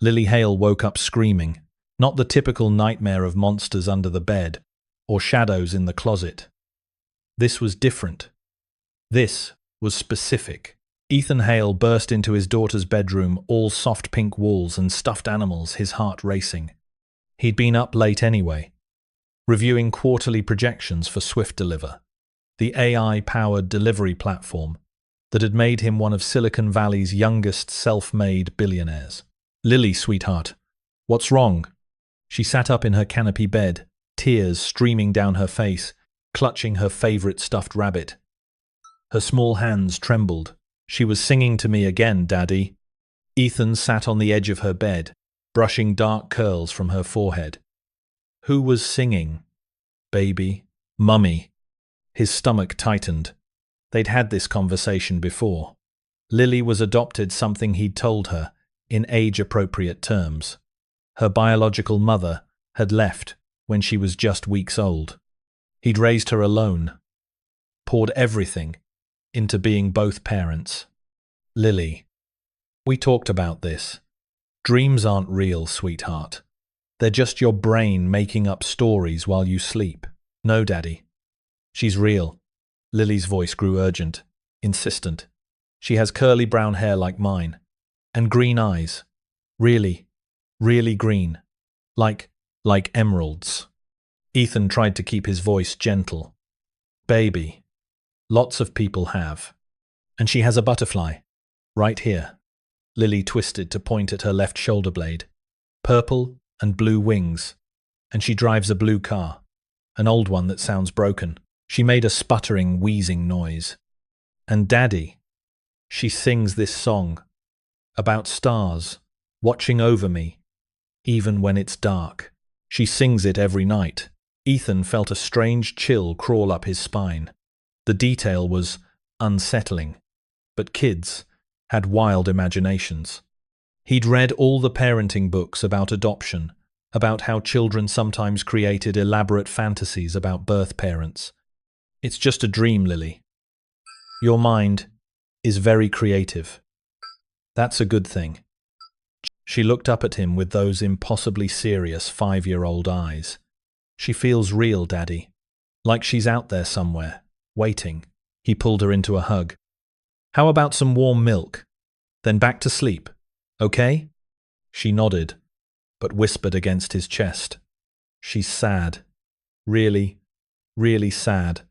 Lily Hale woke up screaming, not the typical nightmare of monsters under the bed or shadows in the closet. This was different. This was specific. Ethan Hale burst into his daughter's bedroom, all soft pink walls and stuffed animals, his heart racing. He'd been up late anyway, reviewing quarterly projections for SwiftDeliver, the AI-powered delivery platform that had made him one of Silicon Valley's youngest self-made billionaires. "Lily, sweetheart, what's wrong?" She sat up in her canopy bed, tears streaming down her face, clutching her favorite stuffed rabbit. Her small hands trembled. "She was singing to me again, Daddy." Ethan sat on the edge of her bed, brushing dark curls from her forehead. "Who was singing? Baby? Mummy?" His stomach tightened. They'd had this conversation before. Lily was adopted, something he'd told her, in age-appropriate terms. Her biological mother had left when she was just weeks old. He'd raised her alone, poured everything into being both parents. "Lily, we talked about this. Dreams aren't real, sweetheart. They're just your brain making up stories while you sleep." "No, Daddy. She's real." Lily's voice grew urgent, insistent. "She has curly brown hair like mine, and green eyes. Really, really green. Like emeralds." Ethan tried to keep his voice gentle. "Baby, lots of people have. And she has a butterfly. Right here." Lily twisted to point at her left shoulder blade. "Purple and blue wings. And she drives a blue car. An old one that sounds broken." She made a sputtering, wheezing noise. "And Daddy, she sings this song about stars watching over me, even when it's dark. She sings it every night." Ethan felt a strange chill crawl up his spine. The detail was unsettling, but kids had wild imaginations. He'd read all the parenting books about adoption, about how children sometimes created elaborate fantasies about birth parents. "It's just a dream, Lily. Your mind is very creative. That's a good thing." She looked up at him with those impossibly serious 5-year-old eyes. "She feels real, Daddy. Like she's out there somewhere, waiting." He pulled her into a hug. "How about some warm milk? Then back to sleep, okay?" She nodded, but whispered against his chest. "She's sad. Really, really sad.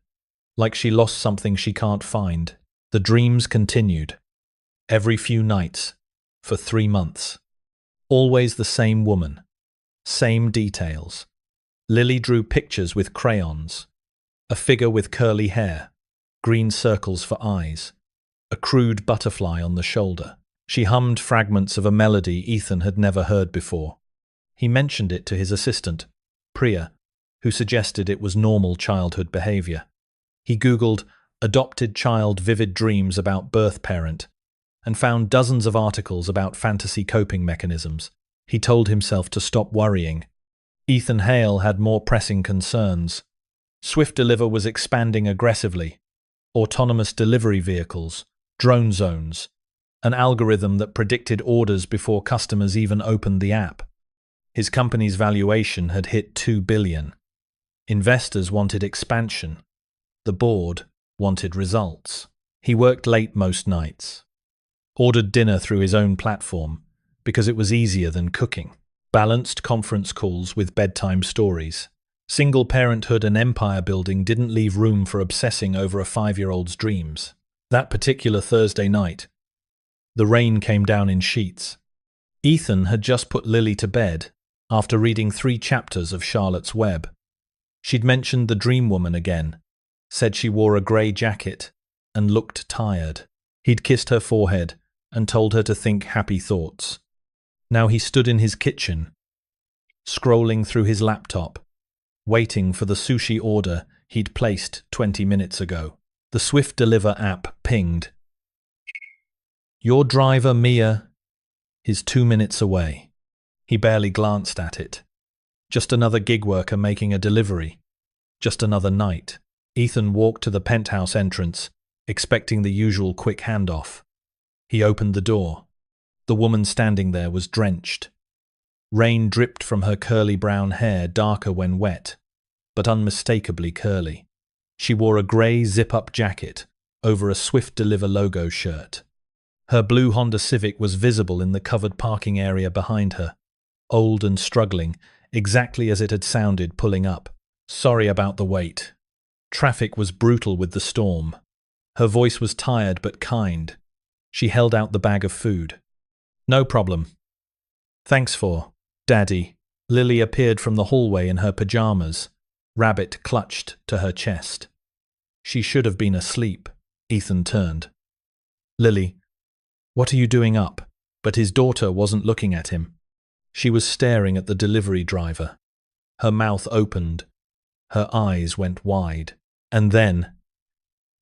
Like she lost something she can't find." The dreams continued. Every few nights, for 3 months. Always the same woman. Same details. Lily drew pictures with crayons. A figure with curly hair, green circles for eyes, a crude butterfly on the shoulder. She hummed fragments of a melody Ethan had never heard before. He mentioned it to his assistant, Priya, who suggested it was normal childhood behavior. He Googled "adopted child vivid dreams about birth parent" and found dozens of articles about fantasy coping mechanisms. He told himself to stop worrying. Ethan Hale had more pressing concerns. SwiftDeliver was expanding aggressively. Autonomous delivery vehicles, drone zones, an algorithm that predicted orders before customers even opened the app. His company's valuation had hit $2 billion. Investors wanted expansion. The board wanted results. He worked late most nights. Ordered dinner through his own platform because it was easier than cooking. Balanced conference calls with bedtime stories. Single parenthood and empire building didn't leave room for obsessing over a 5-year-old's dreams. That particular Thursday night, the rain came down in sheets. Ethan had just put Lily to bed after reading 3 chapters of Charlotte's Web. She'd mentioned the dream woman again, said she wore a grey jacket and looked tired. He'd kissed her forehead and told her to think happy thoughts. Now he stood in his kitchen, scrolling through his laptop, waiting for the sushi order he'd placed 20 minutes ago. The SwiftDeliver app pinged. "Your driver, Mia, is 2 minutes away." He barely glanced at it. Just another gig worker making a delivery. Just another night. Ethan walked to the penthouse entrance, expecting the usual quick handoff. He opened the door. The woman standing there was drenched, Rain dripped from her curly brown hair, darker when wet, but unmistakably curly. She wore a grey zip-up jacket over a Swift Deliver logo shirt. Her blue Honda Civic was visible in the covered parking area behind her, old and struggling, exactly as it had sounded pulling up. Sorry about the wait. Traffic was brutal with the storm. Her voice was tired but kind. She held out the bag of food. No problem. Thanks for, Daddy. Lily appeared from the hallway in her pajamas, rabbit clutched to her chest. She should have been asleep. Ethan turned. Lily, what are you doing up? But his daughter wasn't looking at him. She was staring at the delivery driver. Her mouth opened. Her eyes went wide. And then,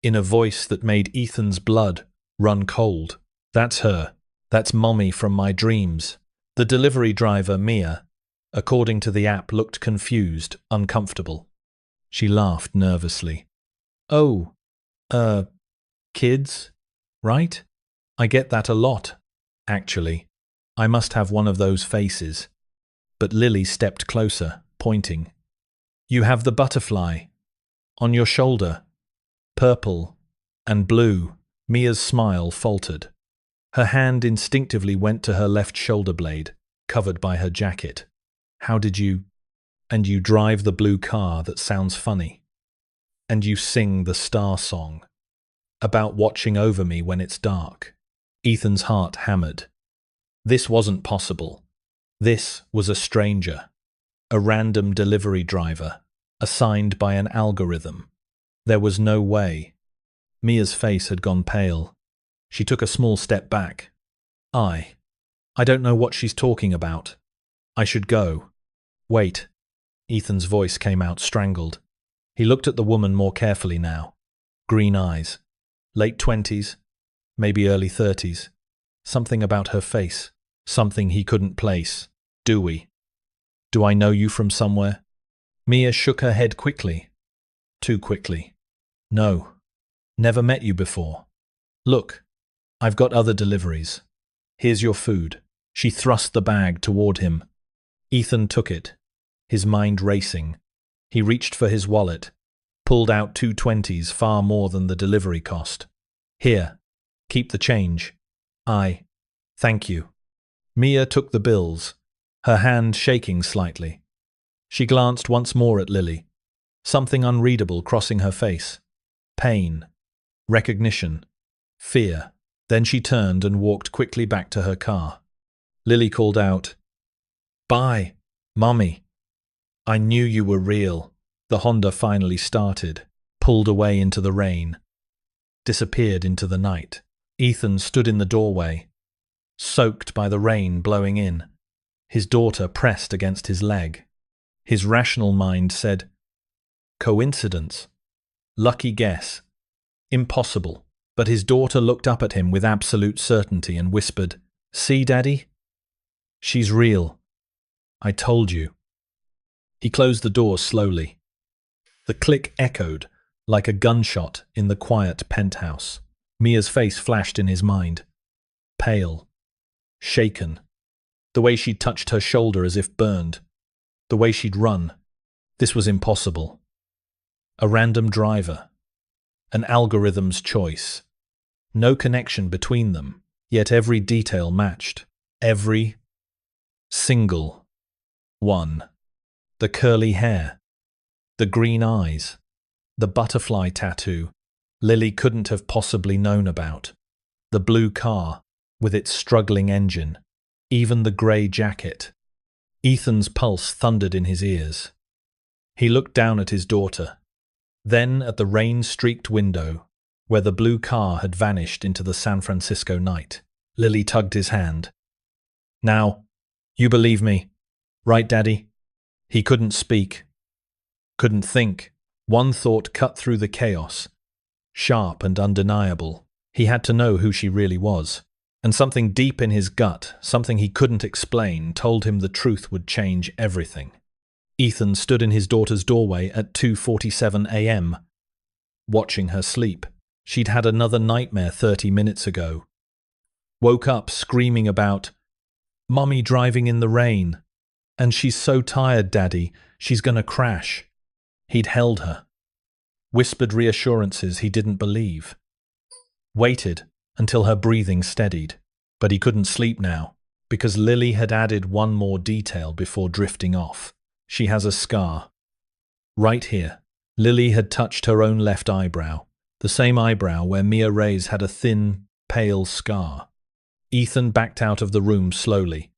in a voice that made Ethan's blood run cold, that's her. That's Mommy from my dreams. The delivery driver, Mia, according to the app, looked confused, uncomfortable. She laughed nervously. Oh, kids, right? I get that a lot, actually. I must have one of those faces. But Lily stepped closer, pointing. You have the butterfly. On your shoulder. Purple and blue. Mia's smile faltered. Her hand instinctively went to her left shoulder blade, covered by her jacket. How did you... And you drive the blue car that sounds funny. And you sing the star song. About watching over me when it's dark. Ethan's heart hammered. This wasn't possible. This was a stranger. A random delivery driver, assigned by an algorithm. There was no way. Mia's face had gone pale. She took a small step back. I don't know what she's talking about. I should go. Wait. Ethan's voice came out strangled. He looked at the woman more carefully now. Green eyes. Late 20s, maybe early 30s. Something about her face. Something he couldn't place. Dewy. Do I know you from somewhere? Mia shook her head quickly. Too quickly. No. Never met you before. Look, I've got other deliveries. Here's your food. She thrust the bag toward him. Ethan took it, his mind racing. He reached for his wallet, pulled out 2 20s, far more than the delivery cost. Here, keep the change. Thank you. Mia took the bills, her hand shaking slightly. She glanced once more at Lily, something unreadable crossing her face. Pain, recognition, fear. Then she turned and walked quickly back to her car. Lily called out, Bye, Mummy. I knew you were real. The Honda finally started, pulled away into the rain, disappeared into the night. Ethan stood in the doorway, soaked by the rain blowing in. His daughter pressed against his leg. His rational mind said, Coincidence. Lucky guess. Impossible. But his daughter looked up at him with absolute certainty and whispered, See, Daddy? She's real. I told you. He closed the door slowly. The click echoed like a gunshot in the quiet penthouse. Mia's face flashed in his mind. Pale. Shaken. The way she'd touched her shoulder as if burned. The way she'd run. This was impossible. A random driver. An algorithm's choice. No connection between them, yet every detail matched. Every single one. The curly hair. The green eyes. The butterfly tattoo Lily couldn't have possibly known about. The blue car with its struggling engine. Even the grey jacket. Ethan's pulse thundered in his ears. He looked down at his daughter, then at the rain-streaked window where the blue car had vanished into the San Francisco night. Lily tugged his hand. Now, you believe me, right, Daddy? He couldn't speak, couldn't think. One thought cut through the chaos, sharp and undeniable. He had to know who she really was. And something deep in his gut, something he couldn't explain, told him the truth would change everything. Ethan stood in his daughter's doorway at 2:47 a.m., watching her sleep. She'd had another nightmare 30 minutes ago. Woke up screaming about, Mummy driving in the rain. And she's so tired, Daddy. She's gonna crash. He'd held her. Whispered reassurances he didn't believe. Waited until her breathing steadied. But he couldn't sleep now, because Lily had added one more detail before drifting off. She has a scar. Right here. Lily had touched her own left eyebrow, the same eyebrow where Mia Reyes had a thin, pale scar. Ethan backed out of the room slowly,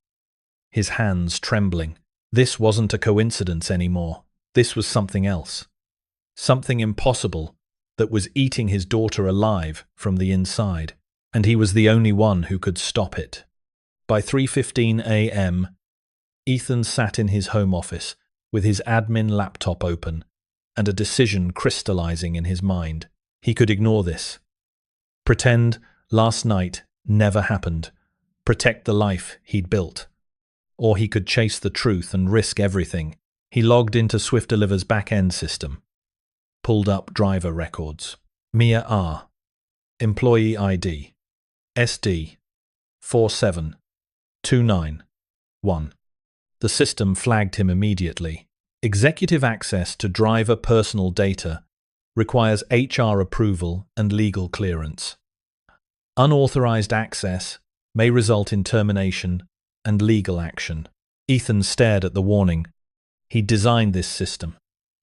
his hands trembling. This wasn't a coincidence anymore. This was something else. Something impossible that was eating his daughter alive from the inside, and he was the only one who could stop it. By 3:15 a.m., Ethan sat in his home office with his admin laptop open and a decision crystallizing in his mind. He could ignore this. Pretend last night never happened. Protect the life he'd built. Or he could chase the truth and risk everything. He logged into Swift Deliver's back-end system. Pulled up driver records. Mia R. Employee ID. SD. 47291. The system flagged him immediately. Executive access to driver personal data requires HR approval and legal clearance. Unauthorized access may result in termination and legal action. Ethan stared at the warning. He'd designed this system,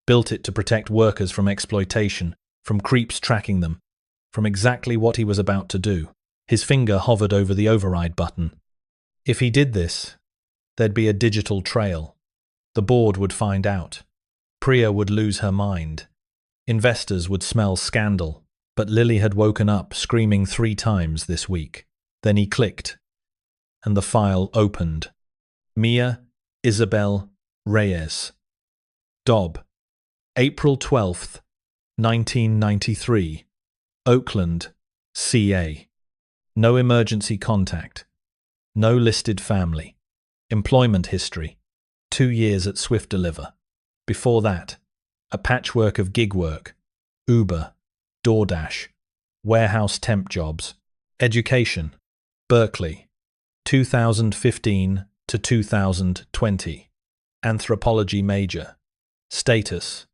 built it to protect workers from exploitation, from creeps tracking them, from exactly what he was about to do. His finger hovered over the override button. If he did this, there'd be a digital trail. The board would find out. Priya would lose her mind. Investors would smell scandal. But Lily had woken up screaming 3 times this week. Then he clicked, and the file opened. Mia Isabel Reyes. Dobb. April 12th, 1993. Oakland, CA. No emergency contact. No listed family. Employment history. 2 years at Swift Deliver. Before that, a patchwork of gig work. Uber, DoorDash, warehouse temp jobs. Education. Berkeley. 2015 to 2020. Anthropology major. Status.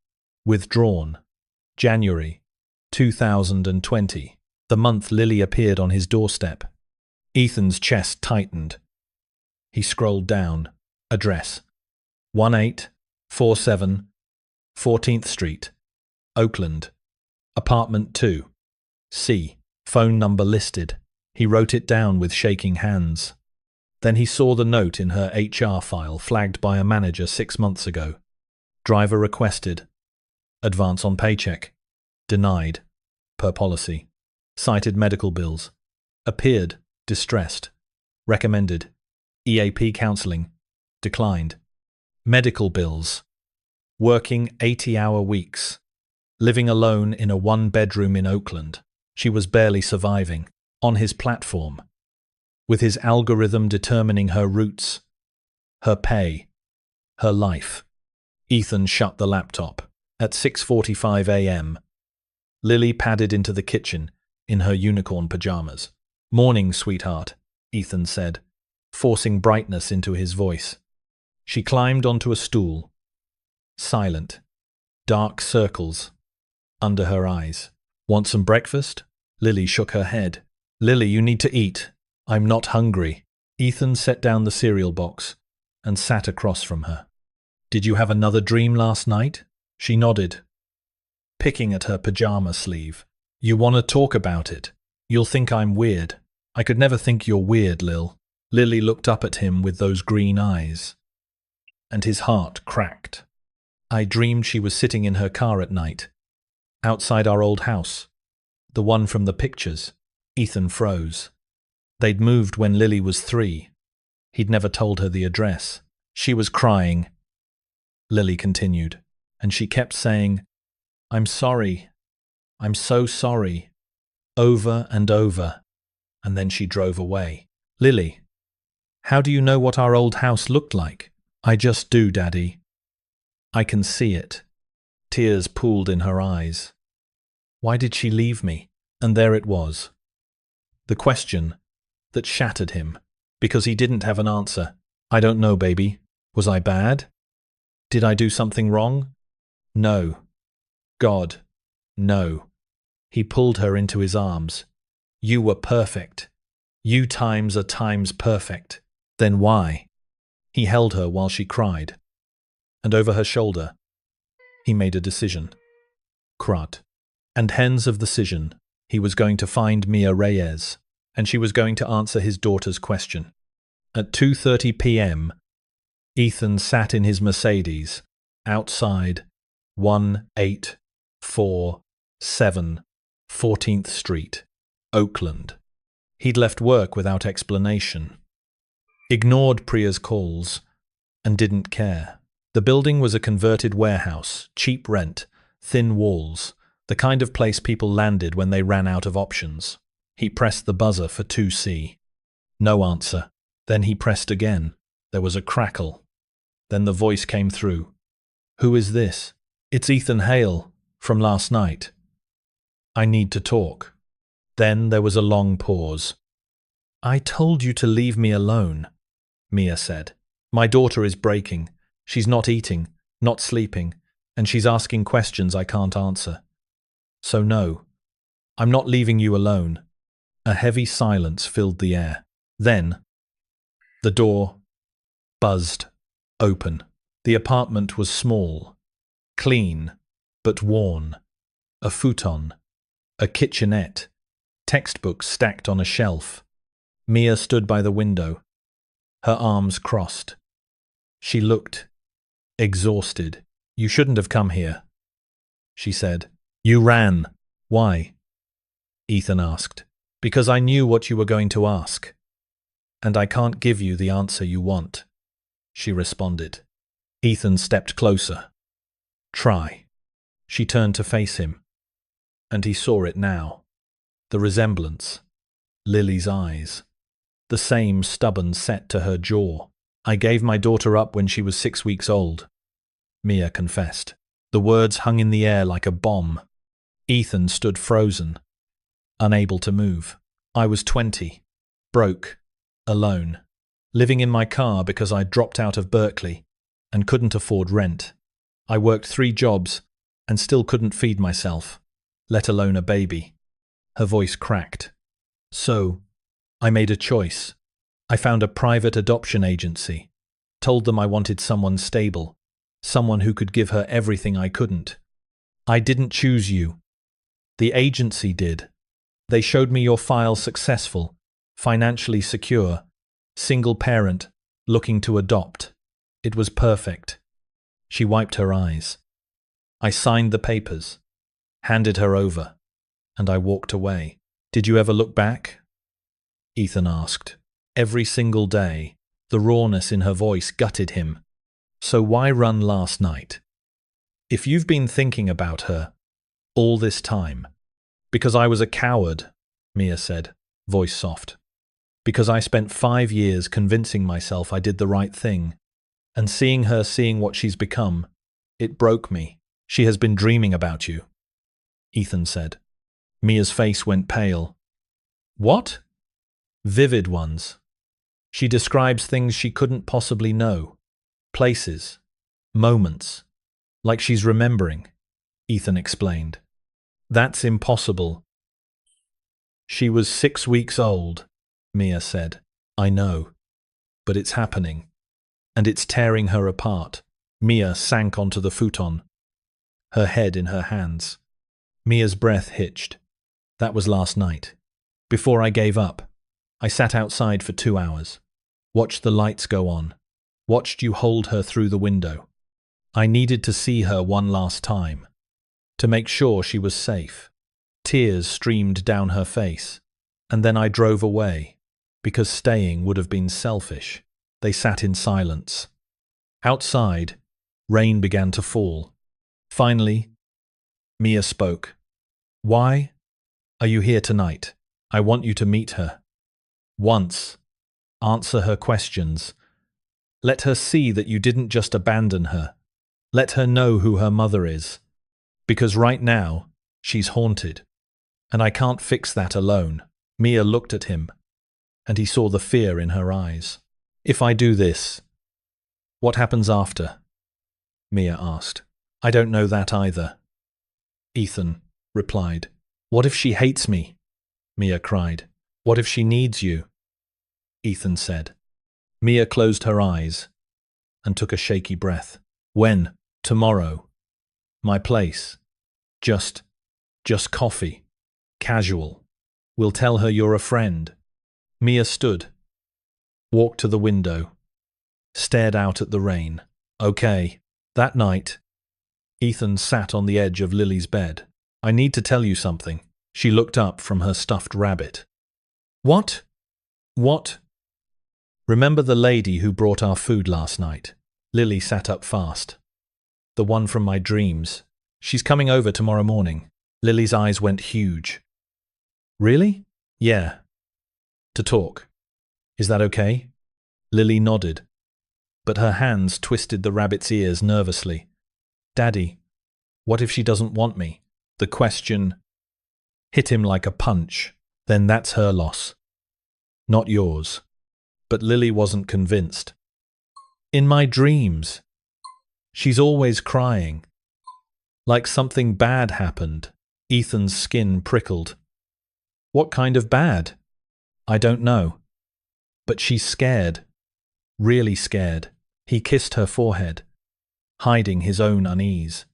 Withdrawn. January 2020. The month Lily appeared on his doorstep. Ethan's chest tightened. He scrolled down. Address. 1847 14th Street. Oakland. Apartment 2. C. Phone number listed. He wrote it down with shaking hands. Then he saw the note in her HR file flagged by a manager 6 months ago. Driver requested. Advance on paycheck. Denied. Per policy. Cited medical bills. Appeared. Distressed. Recommended. EAP counseling. Declined. Medical bills. Working 80-hour weeks. Living alone in a 1-bedroom in Oakland. She was barely surviving. On his platform. With his algorithm determining her routes. Her pay. Her life. Ethan shut the laptop. At 6:45 a.m. Lily padded into the kitchen in her unicorn pajamas. Morning, sweetheart, Ethan said, forcing brightness into his voice. She climbed onto a stool. Silent. Dark circles under her eyes. Want some breakfast? Lily shook her head. Lily, you need to eat. I'm not hungry. Ethan set down the cereal box and sat across from her. Did you have another dream last night? She nodded, picking at her pajama sleeve. You want to talk about it? You'll think I'm weird. I could never think you're weird, Lil. Lily looked up at him with those green eyes, and his heart cracked. I dreamed she was sitting in her car at night, outside our old house, the one from the pictures. Ethan froze. They'd moved when Lily was 3. He'd never told her the address. She was crying. Lily continued, and she kept saying, I'm sorry. I'm so sorry. Over and over. And then she drove away. Lily, how do you know what our old house looked like? I just do, Daddy. I can see it. Tears pooled in her eyes. Why did she leave me? And there it was. The question that shattered him, because he didn't have an answer. I don't know, baby. Was I bad? Did I do something wrong? No. God, no. He pulled her into his arms. You were perfect. You times are times perfect. Then why? He held her while she cried. And over her shoulder, he made a decision. Crud. And hens of the decision, he was going to find Mia Reyes, and she was going to answer his daughter's question. At 2:30 p.m., Ethan sat in his Mercedes, outside 1847 14th Street, Oakland. He'd left work without explanation, ignored Priya's calls, and didn't care. The building was a converted warehouse, cheap rent, thin walls, the kind of place people landed when they ran out of options. He pressed the buzzer for 2C. No answer. Then he pressed again. There was a crackle. Then the voice came through. Who is this? It's Ethan Hale, from last night. I need to talk. Then there was a long pause. I told you to leave me alone, Mia said. My daughter is breaking. She's not eating, not sleeping, and she's asking questions I can't answer. So no, I'm not leaving you alone. A heavy silence filled the air. Then, the door buzzed open. The apartment was small, clean, but worn. A futon, a kitchenette, textbooks stacked on a shelf. Mia stood by the window, her arms crossed. She looked exhausted. You shouldn't have come here, she said. You ran. Why? Ethan asked. Because I knew what you were going to ask. And I can't give you the answer you want, she responded. Ethan stepped closer. Try. She turned to face him. And he saw it now. The resemblance. Lily's eyes. The same stubborn set to her jaw. I gave my daughter up when she was 6 weeks old, Mia confessed. The words hung in the air like a bomb. Ethan stood frozen, unable to move. I was 20, broke, alone, living in my car because I dropped out of Berkeley and couldn't afford rent. I worked 3 jobs and still couldn't feed myself, let alone a baby. Her voice cracked. So, I made a choice. I found a private adoption agency, told them I wanted someone stable, someone who could give her everything I couldn't. I didn't choose you. The agency did. They showed me your file successful, financially secure, single parent, looking to adopt. It was perfect. She wiped her eyes. I signed the papers, handed her over, and I walked away. Did you ever look back? Ethan asked. Every single day, the rawness in her voice gutted him. So why run last night? If you've been thinking about her all this time. Because I was a coward, Mia said, voice soft. Because I spent 5 years convincing myself I did the right thing. And seeing her seeing what she's become, it broke me. She has been dreaming about you, Ethan said. Mia's face went pale. What? Vivid ones. She describes things she couldn't possibly know. Places. Moments. Like she's remembering, Ethan explained. That's impossible. She was 6 weeks old, Mia said. I know. But it's happening. And it's tearing her apart. Mia sank onto the futon, her head in her hands. Mia's breath hitched. That was last night. Before I gave up, I sat outside for 2 hours. Watched the lights go on. Watched you hold her through the window. I needed to see her one last time. To make sure she was safe. Tears streamed down her face. And then I drove away, because staying would have been selfish. They sat in silence. Outside, rain began to fall. Finally, Mia spoke. Why are you here tonight? I want you to meet her. Once. Answer her questions. Let her see that you didn't just abandon her. Let her know who her mother is. Because right now, she's haunted. And I can't fix that alone. Mia looked at him, and he saw the fear in her eyes. If I do this, What happens after? Mia asked. I don't know that either. Ethan replied. What if she hates me? Mia cried. What if she needs you? Ethan said. Mia closed her eyes and took a shaky breath. When? Tomorrow. My place. Just coffee. Casual. We'll tell her you're a friend. Mia stood, walked to the window, stared out at the rain. Okay. That night, Ethan sat on the edge of Lily's bed. I need to tell you something. She looked up from her stuffed rabbit. What? What? Remember the lady who brought our food last night? Lily sat up fast. The one from my dreams. She's coming over tomorrow morning. Lily's eyes went huge. Really? Yeah. To talk. Is that okay? Lily nodded, but her hands twisted the rabbit's ears nervously. Daddy, what if she doesn't want me? The question hit him like a punch. Then that's her loss. Not yours. But Lily wasn't convinced. In my dreams, she's always crying. Like something bad happened. Ethan's skin prickled. What kind of bad? I don't know. But she's scared. Really scared. He kissed her forehead, hiding his own unease.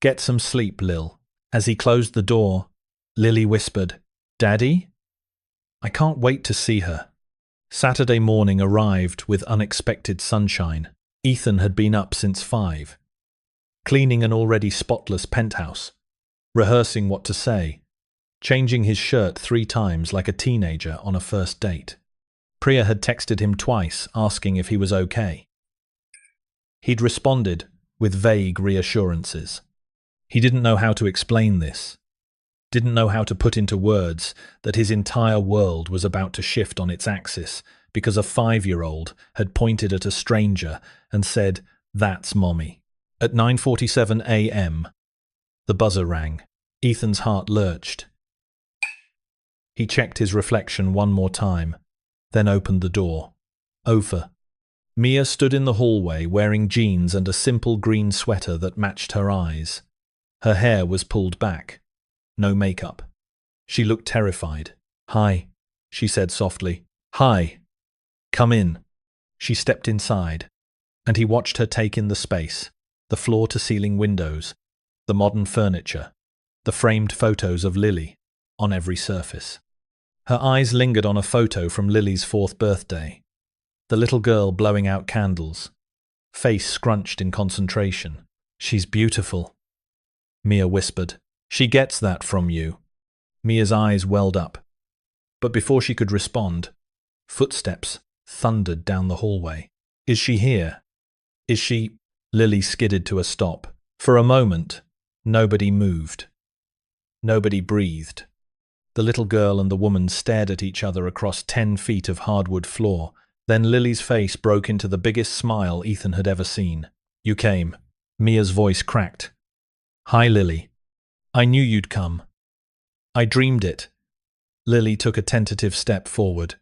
Get some sleep, Lil. As he closed the door, Lily whispered, Daddy? I can't wait to see her. Saturday morning arrived with unexpected sunshine. Ethan had been up since 5, cleaning an already spotless penthouse, rehearsing what to say, changing his shirt 3 times like a teenager on a first date. Priya had texted him twice asking if he was okay. He'd responded with vague reassurances. He didn't know how to explain this, didn't know how to put into words that his entire world was about to shift on its axis because a 5-year-old had pointed at a stranger and said, That's Mommy. At 9:47 a.m., the buzzer rang. Ethan's heart lurched. He checked his reflection one more time, then opened the door. Over. Mia stood in the hallway wearing jeans and a simple green sweater that matched her eyes. Her hair was pulled back. No makeup. She looked terrified. Hi, she said softly. Hi. Come in. She stepped inside, and he watched her take in the space, the floor-to-ceiling windows, the modern furniture, the framed photos of Lily on every surface. Her eyes lingered on a photo from Lily's 4th birthday. The little girl blowing out candles, face scrunched in concentration. She's beautiful, Mia whispered. She gets that from you. Mia's eyes welled up. But before she could respond, footsteps thundered down the hallway. Is she here? Is she? Lily skidded to a stop. For a moment, nobody moved. Nobody breathed. The little girl and the woman stared at each other across 10 feet of hardwood floor. Then Lily's face broke into the biggest smile Ethan had ever seen. You came. Mia's voice cracked. Hi, Lily. I knew you'd come. I dreamed it. Lily took a tentative step forward.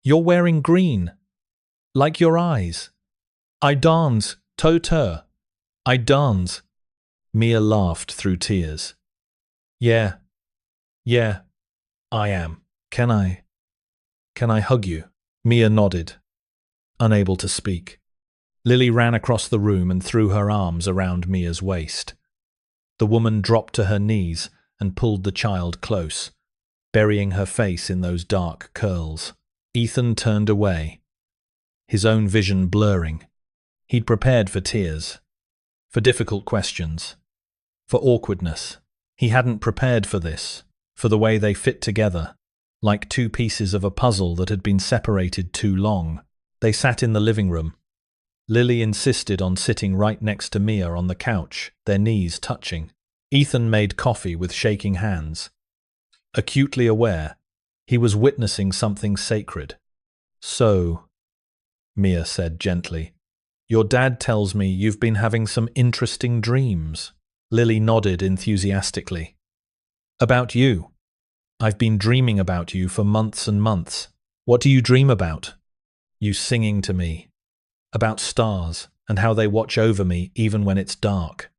You're wearing green. Like your eyes. I dance, toe-toe. I dance. Mia laughed through tears. Yeah, I am. Can I hug you? Mia nodded, unable to speak. Lily ran across the room and threw her arms around Mia's waist. The woman dropped to her knees and pulled the child close, burying her face in those dark curls. Ethan turned away, his own vision blurring. He'd prepared for tears, for difficult questions, for awkwardness. He hadn't prepared for this, for the way they fit together, like 2 pieces of a puzzle that had been separated too long. They sat in the living room. Lily insisted on sitting right next to Mia on the couch, their knees touching. Ethan made coffee with shaking hands. Acutely aware, he was witnessing something sacred. So, Mia said gently, your dad tells me you've been having some interesting dreams. Lily nodded enthusiastically. About you. I've been dreaming about you for months and months. What do you dream about? You singing to me. About stars. and how they watch over me even when it's dark.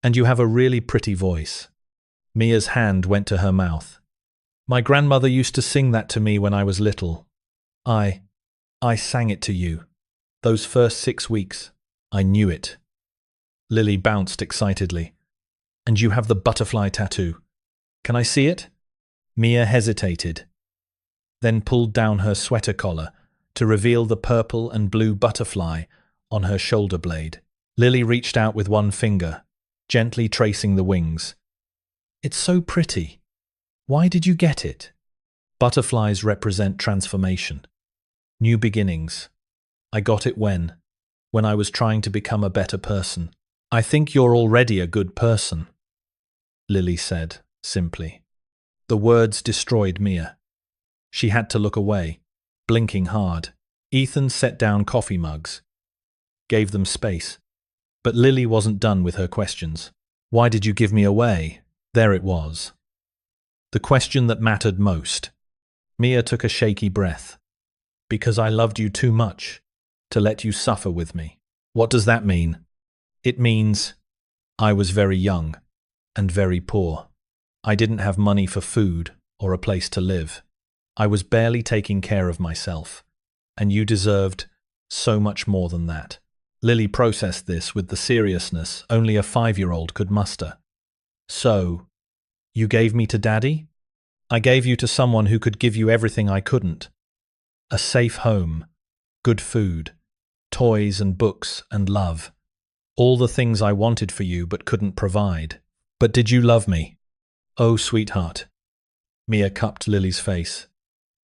And you have a really pretty voice. Mia's hand went to her mouth. My grandmother used to sing that to me when I was little. I sang it to you. Those first 6 weeks, I knew it. Lily bounced excitedly. And you have the butterfly tattoo. Can I see it? Mia hesitated, then pulled down her sweater collar to reveal the purple and blue butterfly on her shoulder blade. Lily reached out with one finger, gently tracing the wings. It's so pretty. Why did you get it? Butterflies represent transformation, new beginnings. I got it when I was trying to become a better person. I think you're already a good person, Lily said, simply. The words destroyed Mia. She had to look away, blinking hard. Ethan set down coffee mugs, gave them space. But Lily wasn't done with her questions. Why did you give me away? There it was. The question that mattered most. Mia took a shaky breath. Because I loved you too much to let you suffer with me. What does that mean? It means I was very young and very poor. I didn't have money for food or a place to live. I was barely taking care of myself, and you deserved so much more than that. Lily processed this with the seriousness only a 5-year-old could muster. So, you gave me to Daddy? I gave you to someone who could give you everything I couldn't. A safe home, good food, toys and books and love. All the things I wanted for you but couldn't provide. But did you love me? Oh, sweetheart. Mia cupped Lily's face.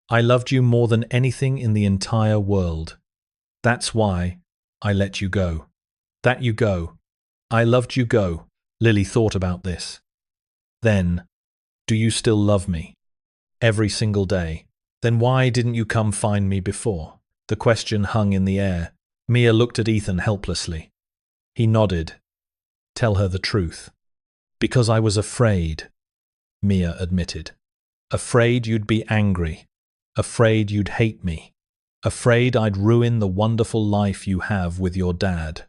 I loved you more than anything in the entire world. That's why I let you go. That you go. I loved you go. Lily thought about this. Then, do you still love me? Every single day. Then why didn't you come find me before? The question hung in the air. Mia looked at Ethan helplessly. He nodded. Tell her the truth. Because I was afraid, Mia admitted. Afraid you'd be angry. Afraid you'd hate me. Afraid I'd ruin the wonderful life you have with your dad.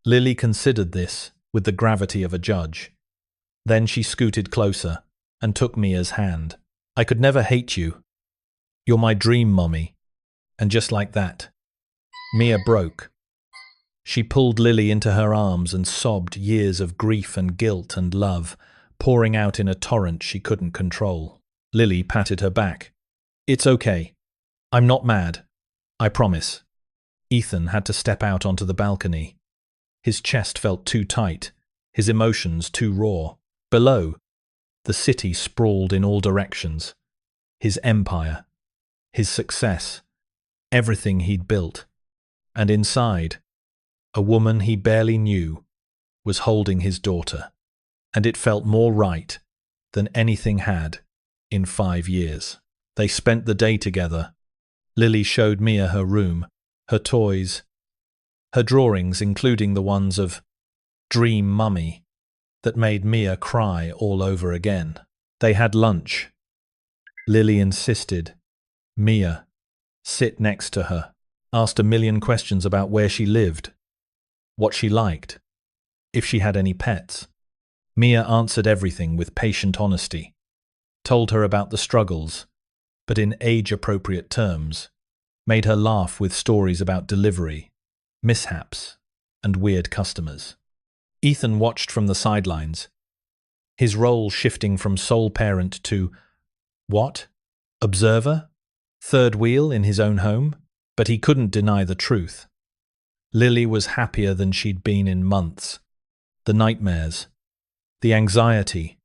Lily considered this with the gravity of a judge. Then she scooted closer and took Mia's hand. I could never hate you. You're my dream, Mommy. And just like that, Mia broke. She pulled Lily into her arms and sobbed years of grief and guilt and love, pouring out in a torrent she couldn't control. Lily patted her back. It's okay. I'm not mad. I promise. Ethan had to step out onto the balcony. His chest felt too tight, his emotions too raw. Below, the city sprawled in all directions. His empire, his success, everything he'd built. And inside, a woman he barely knew was holding his daughter. And it felt more right than anything had in 5 years. They spent the day together. Lily showed Mia her room, her toys, her drawings, including the ones of Dream Mummy, that made Mia cry all over again. They had lunch. Lily insisted Mia sit next to her, asked a million questions about where she lived, what she liked, if she had any pets. Mia answered everything with patient honesty, told her about the struggles, but in age-appropriate terms, made her laugh with stories about delivery, mishaps, and weird customers. Ethan watched from the sidelines, his role shifting from sole parent to, what? Observer? Third wheel in his own home? But he couldn't deny the truth. Lily was happier than she'd been in months. The nightmares, the anxiety,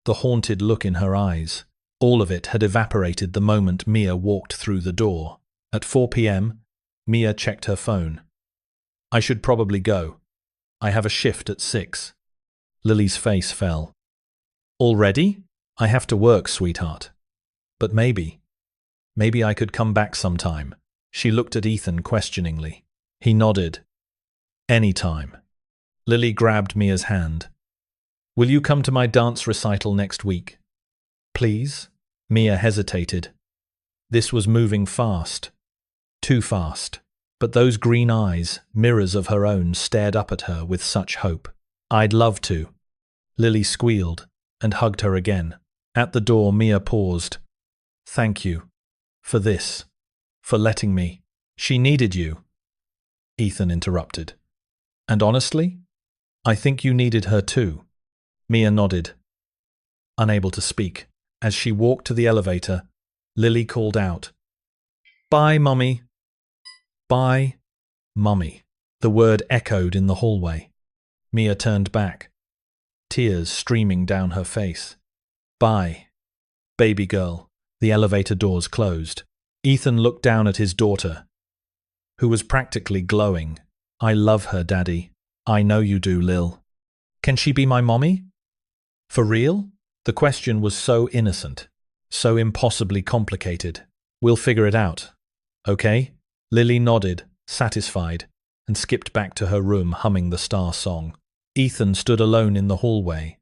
the haunted look in her eyes, all of it had evaporated the moment Mia walked through the door. At 4 p.m., Mia checked her phone. I should probably go. I have a shift at 6. Lily's face fell. Already? I have to work, sweetheart. But maybe I could come back sometime. She looked at Ethan questioningly. He nodded. Anytime. Lily grabbed Mia's hand. Will you come to my dance recital next week? Please? Mia hesitated. This was moving fast. Too fast. But those green eyes, mirrors of her own, stared up at her with such hope. "I'd love to." Lily squealed and hugged her again. At the door, Mia paused. "Thank you. For this. For letting me. She needed you." Ethan interrupted. "And honestly, I think you needed her too." Mia nodded, unable to speak. As she walked to the elevator, Lily called out, "Bye, Mummy. Bye, Mummy." The word echoed in the hallway. Mia turned back, tears streaming down her face. "Bye, baby girl." The elevator doors closed. Ethan looked down at his daughter, who was practically glowing. "I love her, Daddy. I know you do, Lil. Can she be my mommy? For real?" The question was so innocent, so impossibly complicated. "We'll figure it out, okay?" Lily nodded, satisfied, and skipped back to her room humming the Star song. Ethan stood alone in the hallway,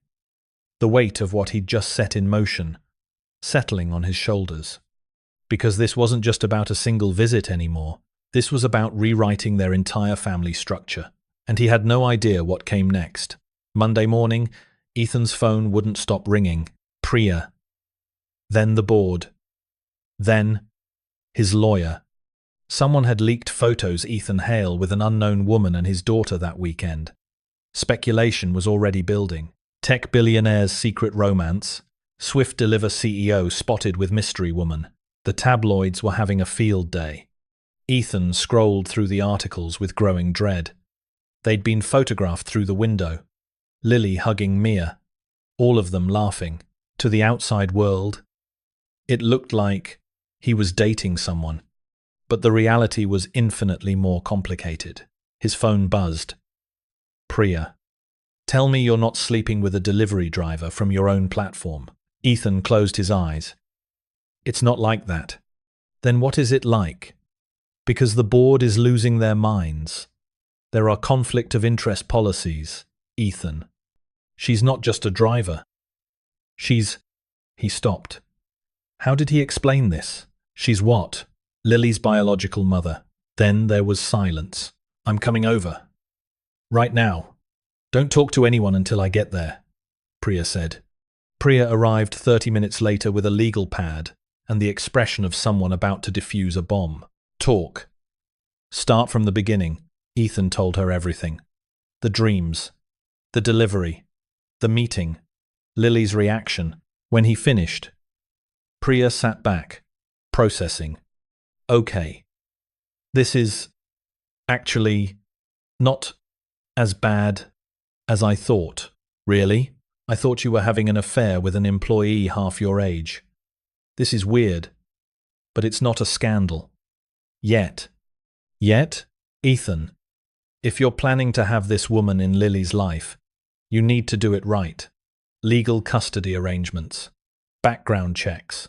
the weight of what he'd just set in motion settling on his shoulders. Because this wasn't just about a single visit anymore. This was about rewriting their entire family structure. And he had no idea what came next. Monday morning, Ethan's phone wouldn't stop ringing. Priya. Then the board. Then his lawyer. Someone had leaked photos Ethan Hale with an unknown woman and his daughter that weekend. Speculation was already building. Tech billionaire's secret romance. Swift Deliver CEO spotted with mystery woman. The tabloids were having a field day. Ethan scrolled through the articles with growing dread. They'd been photographed through the window. Lily hugging Mia. All of them laughing. To the outside world, it looked like he was dating someone. But the reality was infinitely more complicated. His phone buzzed. "Priya. Tell me you're not sleeping with a delivery driver from your own platform." Ethan closed his eyes. "It's not like that." "Then what is it like?" "Because the board is losing their minds. There are conflict of interest policies, Ethan. She's not just a driver. She's..." He stopped. How did he explain this? "She's what?" "Lily's biological mother." Then there was silence. "I'm coming over. Right now. Don't talk to anyone until I get there," Priya said. Priya arrived 30 minutes later with a legal pad and the expression of someone about to defuse a bomb. "Talk. Start from the beginning." Ethan told her everything. The dreams, the delivery, the meeting, Lily's reaction. When he finished, Priya sat back, processing. "Okay. This is actually not as bad as I thought." "Really? I thought you were having an affair with an employee half your age. This is weird, but it's not a scandal. Yet." "Yet?" "Ethan, if you're planning to have this woman in Lily's life, you need to do it right. Legal custody arrangements, background checks,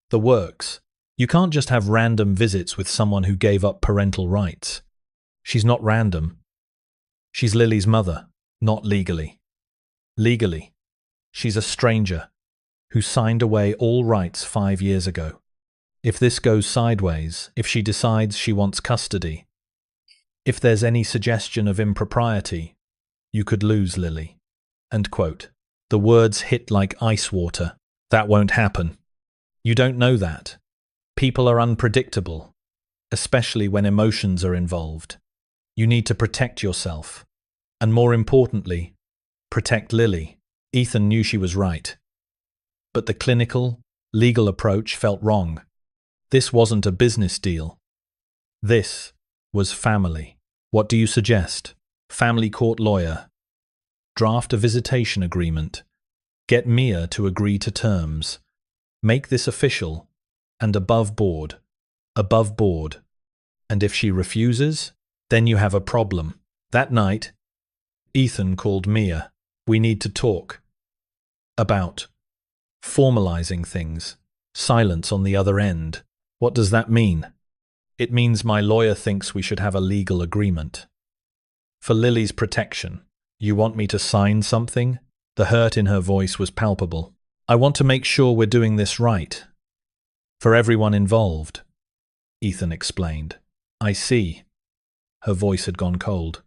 the works. You can't just have random visits with someone who gave up parental rights. She's not random. She's Lily's mother, not legally. Legally, she's a stranger who signed away all rights 5 years ago. If this goes sideways, if she decides she wants custody, if there's any suggestion of impropriety, you could lose Lily." End quote. The words hit like ice water. "That won't happen." "You don't know that. People are unpredictable, especially when emotions are involved. You need to protect yourself. And more importantly, protect Lily." Ethan knew she was right. But the clinical, legal approach felt wrong. This wasn't a business deal. This was family. "What do you suggest?" "Family court lawyer. Draft a visitation agreement. Get Mia to agree to terms. Make this official and above board. Above board. And if she refuses, then you have a problem." That night, Ethan called Mia. "We need to talk. About formalizing things." Silence on the other end. "What does that mean?" "It means my lawyer thinks we should have a legal agreement. For Lily's protection." "You want me to sign something?" The hurt in her voice was palpable. "I want to make sure we're doing this right. For everyone involved," Ethan explained. "I see." Her voice had gone cold.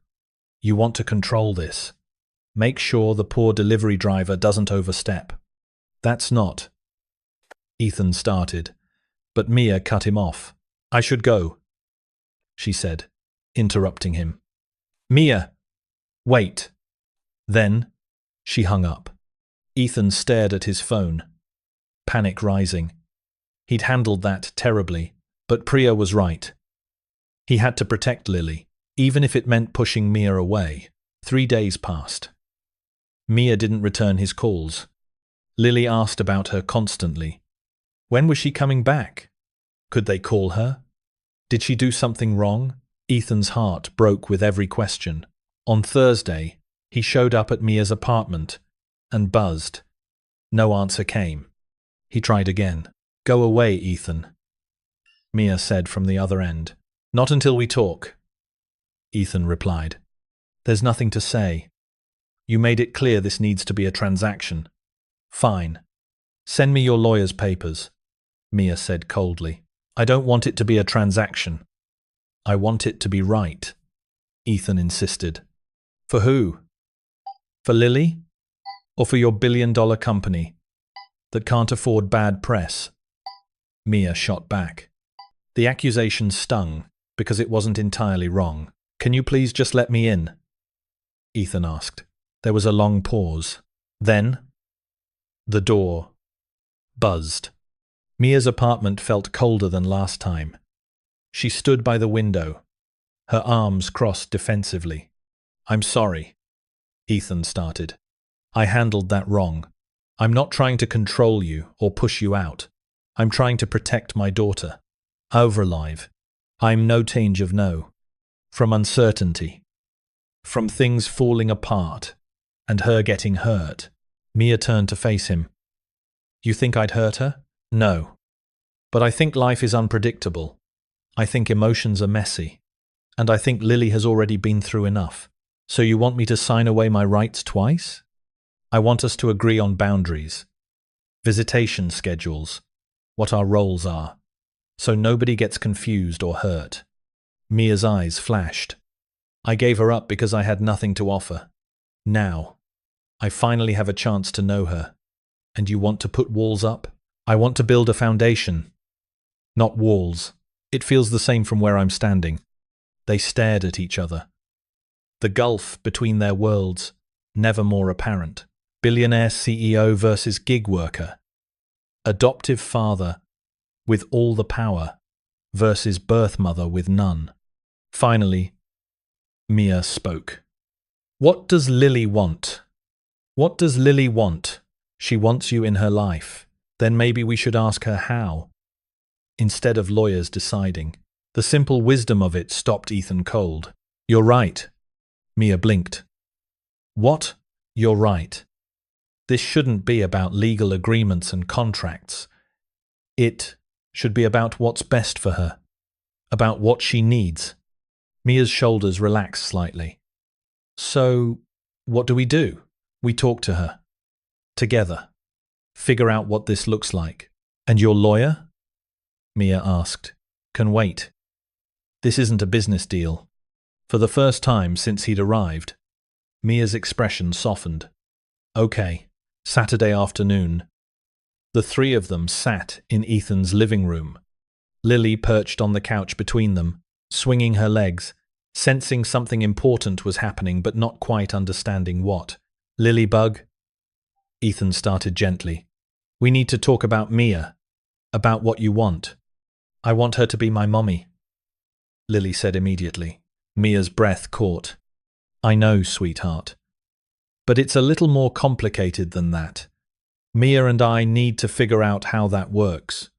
You want to control this. Make sure the poor delivery driver doesn't overstep. That's not. Ethan started, but Mia cut him off. I should go, she said, interrupting him. Mia, wait. Then she hung up. Ethan stared at his phone, panic rising. He'd handled that terribly, but Priya was right. He had to protect Lily, even if it meant pushing Mia away. 3 days passed. Mia didn't return his calls. Lily asked about her constantly. When was she coming back? Could they call her? Did she do something wrong? Ethan's heart broke with every question. On Thursday, he showed up at Mia's apartment and buzzed. No answer came. He tried again. Go away, Ethan, Mia said from the other end. Not until we talk, Ethan replied. There's nothing to say. You made it clear this needs to be a transaction. Fine. Send me your lawyer's papers, Mia said coldly. I don't want it to be a transaction. I want it to be right, Ethan insisted. For who? For Lily? Or for your billion-dollar company that can't afford bad press? Mia shot back. The accusation stung because it wasn't entirely wrong. Can you please just let me in? Ethan asked. There was a long pause. Then the door buzzed. Mia's apartment felt colder than last time. She stood by the window, her arms crossed defensively. I'm sorry, Ethan started. I handled that wrong. I'm not trying to control you or push you out. I'm trying to protect my daughter. Overlive. I'm no change of no. From uncertainty. From things falling apart and her getting hurt. Mia turned to face him. You think I'd hurt her? No. But I think life is unpredictable. I think emotions are messy. And I think Lily has already been through enough. So you want me to sign away my rights twice? I want us to agree on boundaries, visitation schedules, what our roles are, so nobody gets confused or hurt. Mia's eyes flashed. I gave her up because I had nothing to offer. Now, I finally have a chance to know her. And you want to put walls up? I want to build a foundation, not walls. It feels the same from where I'm standing. They stared at each other. The gulf between their worlds, never more apparent. Billionaire CEO versus gig worker. Adoptive father with all the power versus birth mother with none. Finally, Mia spoke. What does Lily want? What does Lily want? She wants you in her life. Then maybe we should ask her how, instead of lawyers deciding. The simple wisdom of it stopped Ethan cold. You're right. Mia blinked. What? You're right. This shouldn't be about legal agreements and contracts. It should be about what's best for her, about what she needs. Mia's shoulders relaxed slightly. So, what do? We talk to her. Together. Figure out what this looks like. And your lawyer? Mia asked. Can wait. This isn't a business deal. For the first time since he'd arrived, Mia's expression softened. Okay, Saturday afternoon. The three of them sat in Ethan's living room. Lily perched on the couch between them, swinging her legs, sensing something important was happening but not quite understanding what. Lilybug? Ethan started gently. We need to talk about Mia, about what you want. I want her to be my mommy, Lily said immediately. Mia's breath caught. I know, sweetheart. But it's a little more complicated than that. Mia and I need to figure out how that works.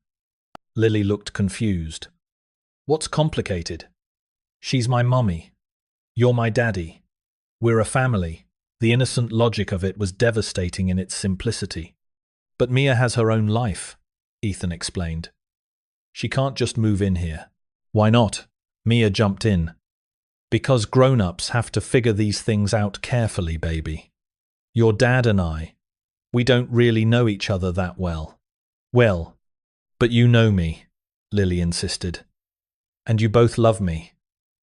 Lily looked confused. What's complicated? She's my mommy. You're my daddy. We're a family. The innocent logic of it was devastating in its simplicity. But Mia has her own life, Ethan explained. She can't just move in here. Why not? Mia jumped in. Because grown-ups have to figure these things out carefully, baby. Your dad and I, we don't really know each other that well. Well, but you know me, Lily insisted. And you both love me.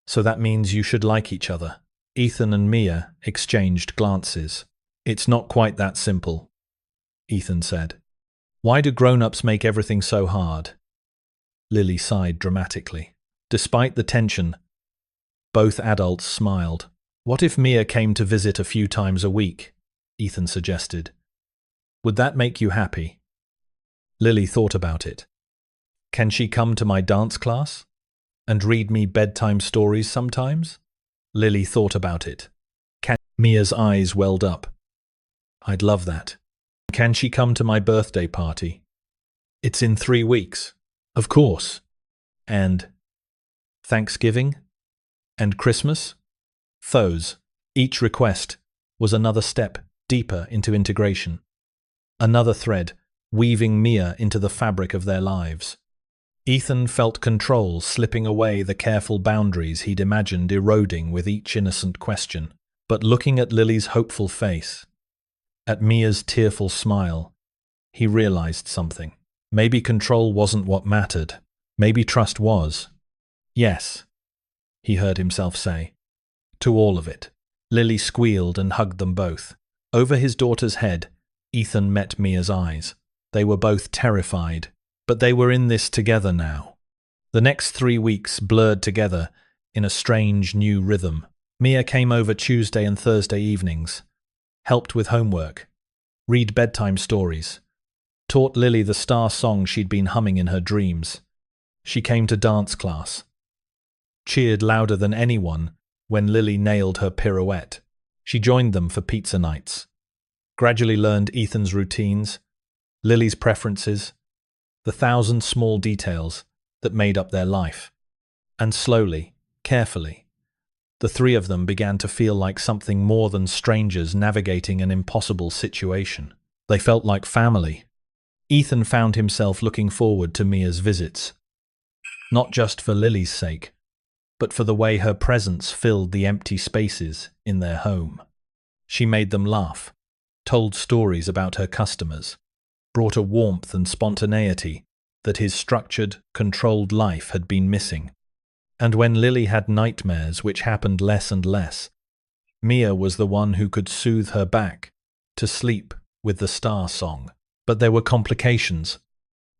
So that means you should like each other. Ethan and Mia exchanged glances. It's not quite that simple, Ethan said. Why do grown-ups make everything so hard? Lily sighed dramatically. Despite the tension, both adults smiled. What if Mia came to visit a few times a week? Ethan suggested. Would that make you happy? Lily thought about it. Can she come to my dance class? And read me bedtime stories sometimes? Lily thought about it. Mia's eyes welled up. I'd love that. Can she come to my birthday party? It's in 3 weeks. Of course. And Thanksgiving? And Christmas? Those. Each request was another step deeper into integration. Another thread, weaving Mia into the fabric of their lives. Ethan felt control slipping away, the careful boundaries he'd imagined eroding with each innocent question. But looking at Lily's hopeful face, at Mia's tearful smile, he realized something. Maybe control wasn't what mattered. Maybe trust was. Yes, he heard himself say. To all of it. Lily squealed and hugged them both. Over his daughter's head, Ethan met Mia's eyes. They were both terrified, but they were in this together now. The next 3 weeks blurred together in a strange new rhythm. Mia came over Tuesday and Thursday evenings, helped with homework, read bedtime stories, taught Lily the star song she'd been humming in her dreams. She came to dance class, cheered louder than anyone when Lily nailed her pirouette. She joined them for pizza nights, gradually learned Ethan's routines, Lily's preferences, the 1,000 small details that made up their life. And slowly, carefully, the three of them began to feel like something more than strangers navigating an impossible situation. They felt like family. Ethan found himself looking forward to Mia's visits, not just for Lily's sake, but for the way her presence filled the empty spaces in their home. She made them laugh, told stories about her customers, brought a warmth and spontaneity that his structured, controlled life had been missing. And when Lily had nightmares, which happened less and less, Mia was the one who could soothe her back to sleep with the star song. But there were complications.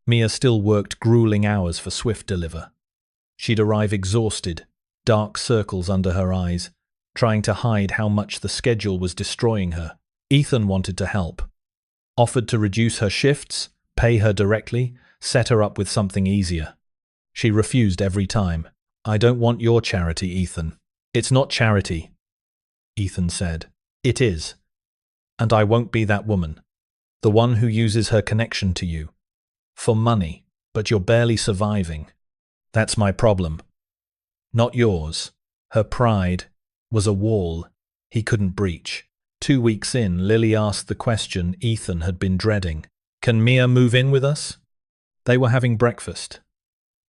Mia still worked grueling hours for Swift Deliver. She'd arrive exhausted, dark circles under her eyes, trying to hide how much the schedule was destroying her. Ethan wanted to help, offered to reduce her shifts, pay her directly, set her up with something easier. She refused every time. I don't want your charity, Ethan. It's not charity, Ethan said. It is. And I won't be that woman. The one who uses her connection to you. For money, but you're barely surviving. That's my problem. Not yours. Her pride was a wall he couldn't breach. 2 weeks in, Lily asked the question Ethan had been dreading. Can Mia move in with us? They were having breakfast.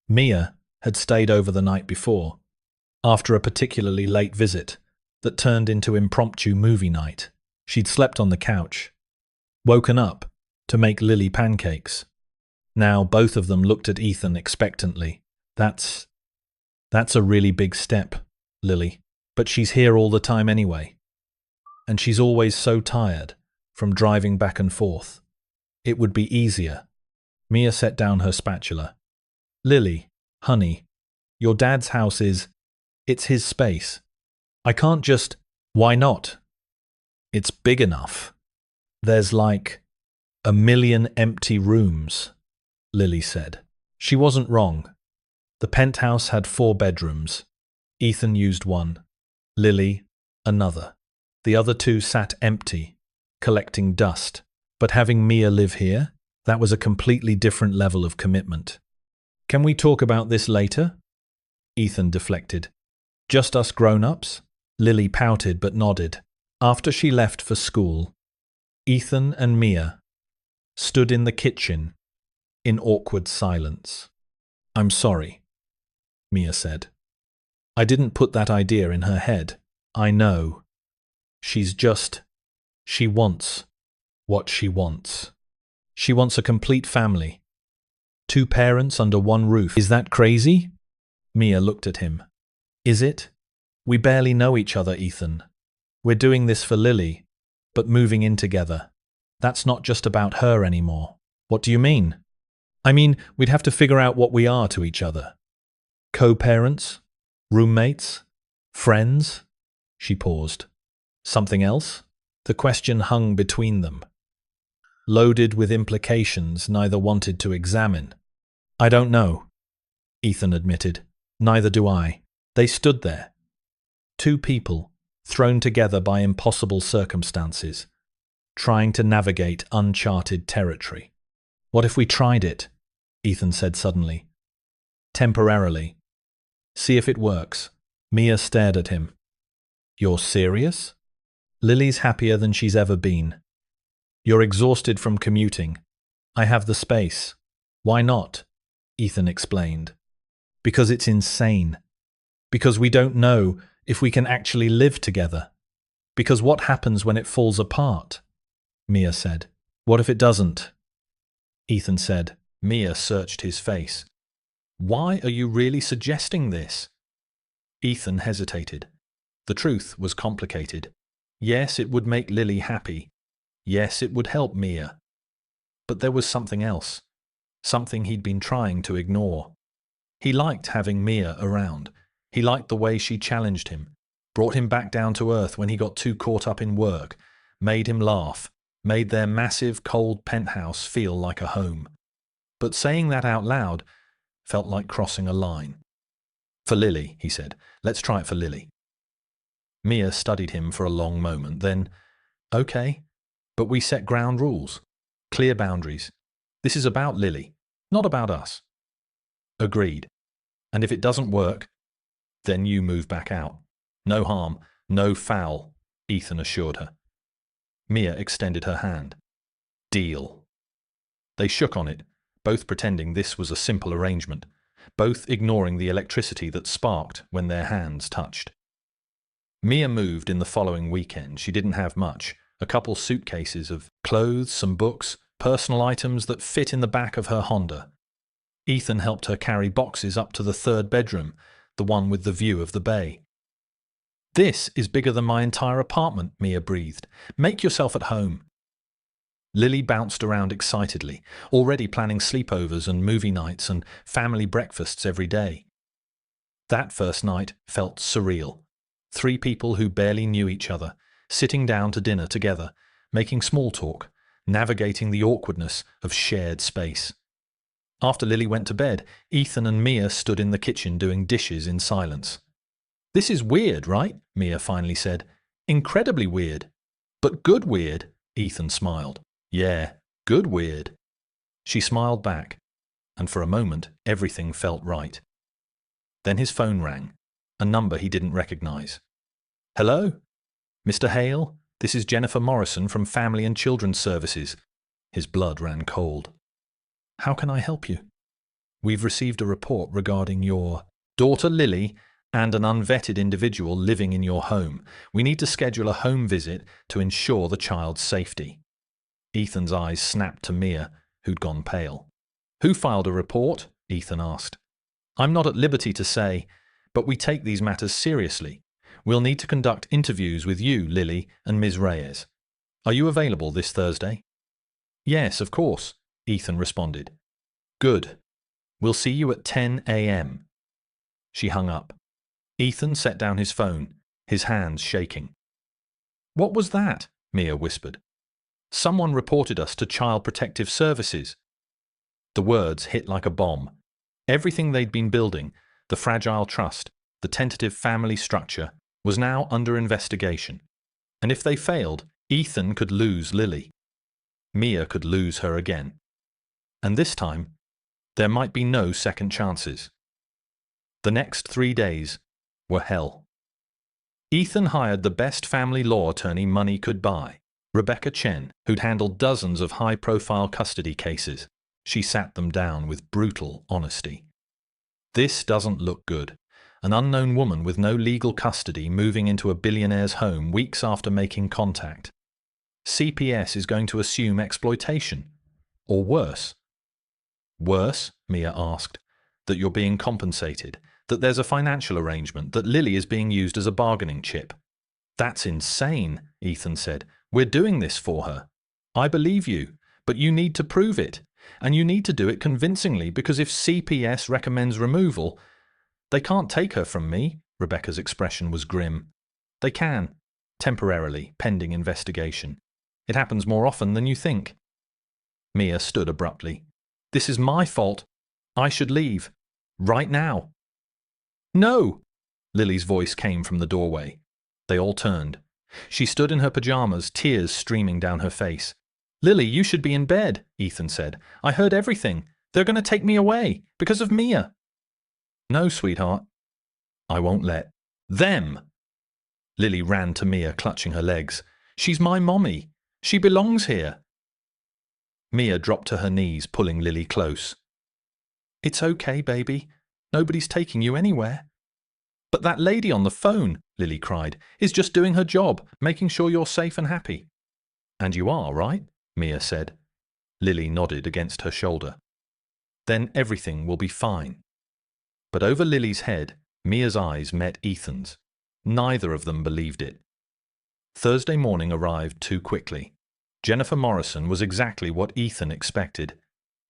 Mia had stayed over the night before, after a particularly late visit that turned into impromptu movie night. She'd slept on the couch, woken up to make Lily pancakes. Now both of them looked at Ethan expectantly. That's a really big step, Lily. But she's here all the time anyway. And she's always so tired from driving back and forth. It would be easier. Mia set down her spatula. Lily, honey, your dad's house it's his space. I can't just… Why not? It's big enough. There's like 1,000,000 empty rooms, Lily said. She wasn't wrong. The penthouse had 4 bedrooms. Ethan used one. Lily, another. The other 2 sat empty, collecting dust. But having Mia live here, that was a completely different level of commitment. Can we talk about this later? Ethan deflected. Just us grown-ups? Lily pouted but nodded. After she left for school, Ethan and Mia stood in the kitchen in awkward silence. I'm sorry, Mia said. I didn't put that idea in her head. I know. She wants what she wants. She wants a complete family. 2 parents under one roof. Is that crazy? Mia looked at him. Is it? We barely know each other, Ethan. We're doing this for Lily, but moving in together. That's not just about her anymore. What do you mean? I mean, we'd have to figure out what we are to each other. Co-parents? Roommates? Friends? She paused. Something else? The question hung between them, loaded with implications neither wanted to examine. I don't know, Ethan admitted. Neither do I. They stood there. Two people, thrown together by impossible circumstances, trying to navigate uncharted territory. What if we tried it? Ethan said suddenly. Temporarily. See if it works. Mia stared at him. You're serious? Lily's happier than she's ever been. You're exhausted from commuting. I have the space. Why not? Ethan explained. Because it's insane. Because we don't know if we can actually live together. Because what happens when it falls apart? Mia said. What if it doesn't? Ethan said. Mia searched his face. Why are you really suggesting this? Ethan hesitated. The truth was complicated. Yes, it would make Lily happy. Yes, it would help Mia. But there was something else. Something he'd been trying to ignore. He liked having Mia around. He liked the way she challenged him, brought him back down to earth when he got too caught up in work, made him laugh, made their massive, cold penthouse feel like a home. But saying that out loud felt like crossing a line. For Lily, he said. Let's try it for Lily. Mia studied him for a long moment, then, okay, but we set ground rules, clear boundaries. This is about Lily, not about us. Agreed. And if it doesn't work, then you move back out. No harm, no foul, Ethan assured her. Mia extended her hand. Deal. They shook on it, both pretending this was a simple arrangement, both ignoring the electricity that sparked when their hands touched. Mia moved in the following weekend. She didn't have much. A couple suitcases of clothes, some books, personal items that fit in the back of her Honda. Ethan helped her carry boxes up to the third bedroom, the one with the view of the bay. This is bigger than my entire apartment, Mia breathed. Make yourself at home. Lily bounced around excitedly, already planning sleepovers and movie nights and family breakfasts every day. That first night felt surreal. 3 people who barely knew each other, sitting down to dinner together, making small talk, navigating the awkwardness of shared space. After Lily went to bed, Ethan and Mia stood in the kitchen doing dishes in silence. This is weird, right? Mia finally said. Incredibly weird. But good weird, Ethan smiled. Yeah, good weird. She smiled back, and for a moment everything felt right. Then his phone rang, a number he didn't recognize. Hello? Mr. Hale, this is Jennifer Morrison from Family and Children's Services. His blood ran cold. How can I help you? We've received a report regarding your daughter Lily and an unvetted individual living in your home. We need to schedule a home visit to ensure the child's safety. Ethan's eyes snapped to Mia, who'd gone pale. Who filed a report? Ethan asked. I'm not at liberty to say, but we take these matters seriously. We'll need to conduct interviews with you, Lily, and Ms. Reyes. Are you available this Thursday? Yes, of course, Ethan responded. Good. We'll see you at 10 a.m. She hung up. Ethan set down his phone, his hands shaking. What was that? Mia whispered. Someone reported us to Child Protective Services. The words hit like a bomb. Everything they'd been building, the fragile trust, the tentative family structure, was now under investigation. And if they failed, Ethan could lose Lily. Mia could lose her again. And this time, there might be no second chances. The next 3 days were hell. Ethan hired the best family law attorney money could buy, Rebecca Chen, who'd handled dozens of high-profile custody cases. She sat them down with brutal honesty. This doesn't look good. An unknown woman with no legal custody moving into a billionaire's home weeks after making contact. CPS is going to assume exploitation. Or worse. Worse, Mia asked, that you're being compensated, that there's a financial arrangement, that Lily is being used as a bargaining chip. That's insane, Ethan said. We're doing this for her. I believe you, but you need to prove it. And you need to do it convincingly, because if CPS recommends removal, they can't take her from me. Rebecca's expression was grim. They can, temporarily, pending investigation. It happens more often than you think. Mia stood abruptly. This is my fault. I should leave. Right now. No! Lily's voice came from the doorway. They all turned. She stood in her pajamas, tears streaming down her face. Lily, you should be in bed, Ethan said. I heard everything. They're going to take me away, because of Mia. No, sweetheart. I won't let them. Lily ran to Mia, clutching her legs. She's my mommy. She belongs here. Mia dropped to her knees, pulling Lily close. It's okay, baby. Nobody's taking you anywhere. But that lady on the phone, Lily cried, is just doing her job, making sure you're safe and happy. And you are, right? Mia said. Lily nodded against her shoulder. Then everything will be fine. But over Lily's head, Mia's eyes met Ethan's. Neither of them believed it. Thursday morning arrived too quickly. Jennifer Morrison was exactly what Ethan expected.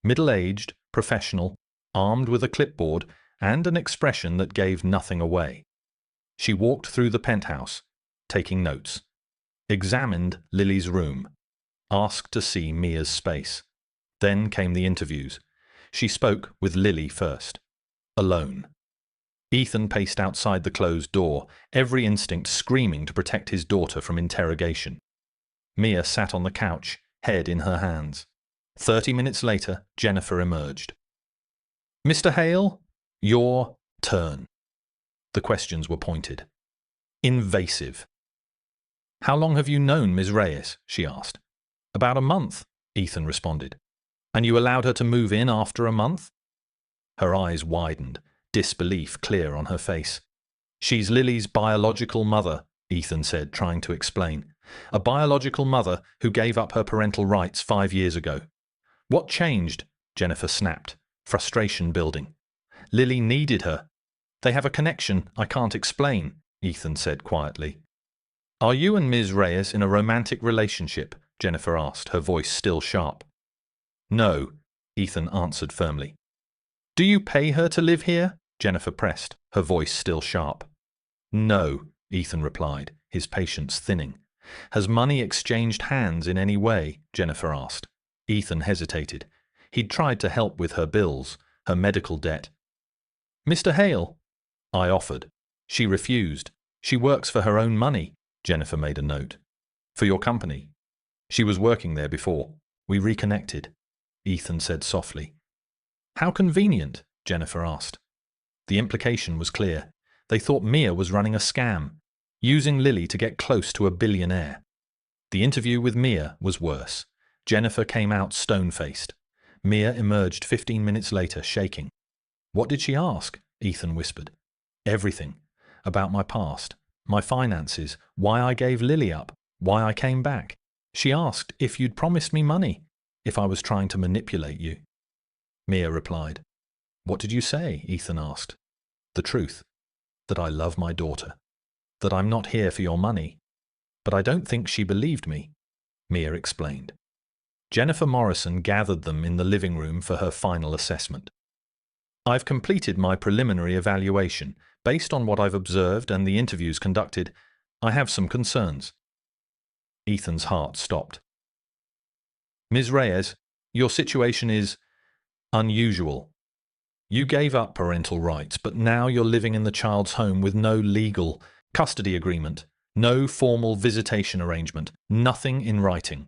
Middle-aged, professional, armed with a clipboard and an expression that gave nothing away. She walked through the penthouse, taking notes. Examined Lily's room. Asked to see Mia's space. Then came the interviews. She spoke with Lily first. Alone. Ethan paced outside the closed door, every instinct screaming to protect his daughter from interrogation. Mia sat on the couch, head in her hands. 30 minutes later, Jennifer emerged. Mr. Hale, your turn. The questions were pointed. Invasive. How long have you known Ms. Reyes? She asked. About a month, Ethan responded. And you allowed her to move in after a month? Her eyes widened, disbelief clear on her face. She's Lily's biological mother, Ethan said, trying to explain. A biological mother who gave up her parental rights 5 years ago. What changed? Jennifer snapped, frustration building. Lily needed her. They have a connection I can't explain, Ethan said quietly. Are you and Ms. Reyes in a romantic relationship? Jennifer asked, her voice still sharp. No, Ethan answered firmly. Do you pay her to live here? Jennifer pressed, her voice still sharp. No, Ethan replied, his patience thinning. Has money exchanged hands in any way? Jennifer asked. Ethan hesitated. He'd tried to help with her bills, her medical debt. Mr. Hale, I offered. She refused. She works for her own money, Jennifer made a note. For your company. She was working there before. We reconnected, Ethan said softly. How convenient, Jennifer asked. The implication was clear. They thought Mia was running a scam, using Lily to get close to a billionaire. The interview with Mia was worse. Jennifer came out stone-faced. Mia emerged 15 minutes later, shaking. What did she ask? Ethan whispered. Everything. About my past, my finances, why I gave Lily up, why I came back. She asked if you'd promised me money, if I was trying to manipulate you. Mia replied. What did you say? Ethan asked. The truth. That I love my daughter. That I'm not here for your money. But I don't think she believed me, Mia explained. Jennifer Morrison gathered them in the living room for her final assessment. I've completed my preliminary evaluation. Based on what I've observed and the interviews conducted, I have some concerns. Ethan's heart stopped. Ms. Reyes, your situation is unusual. You gave up parental rights, but now you're living in the child's home with no legal custody agreement, no formal visitation arrangement, nothing in writing.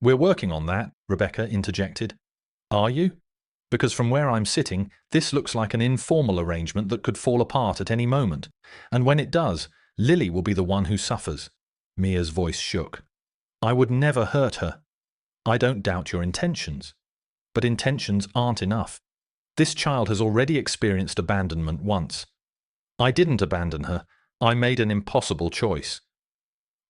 We're working on that, Rebecca interjected. Are you? Because from where I'm sitting, this looks like an informal arrangement that could fall apart at any moment. And when it does, Lily will be the one who suffers. Mia's voice shook. I would never hurt her. I don't doubt your intentions. But intentions aren't enough. This child has already experienced abandonment once. I didn't abandon her. I made an impossible choice.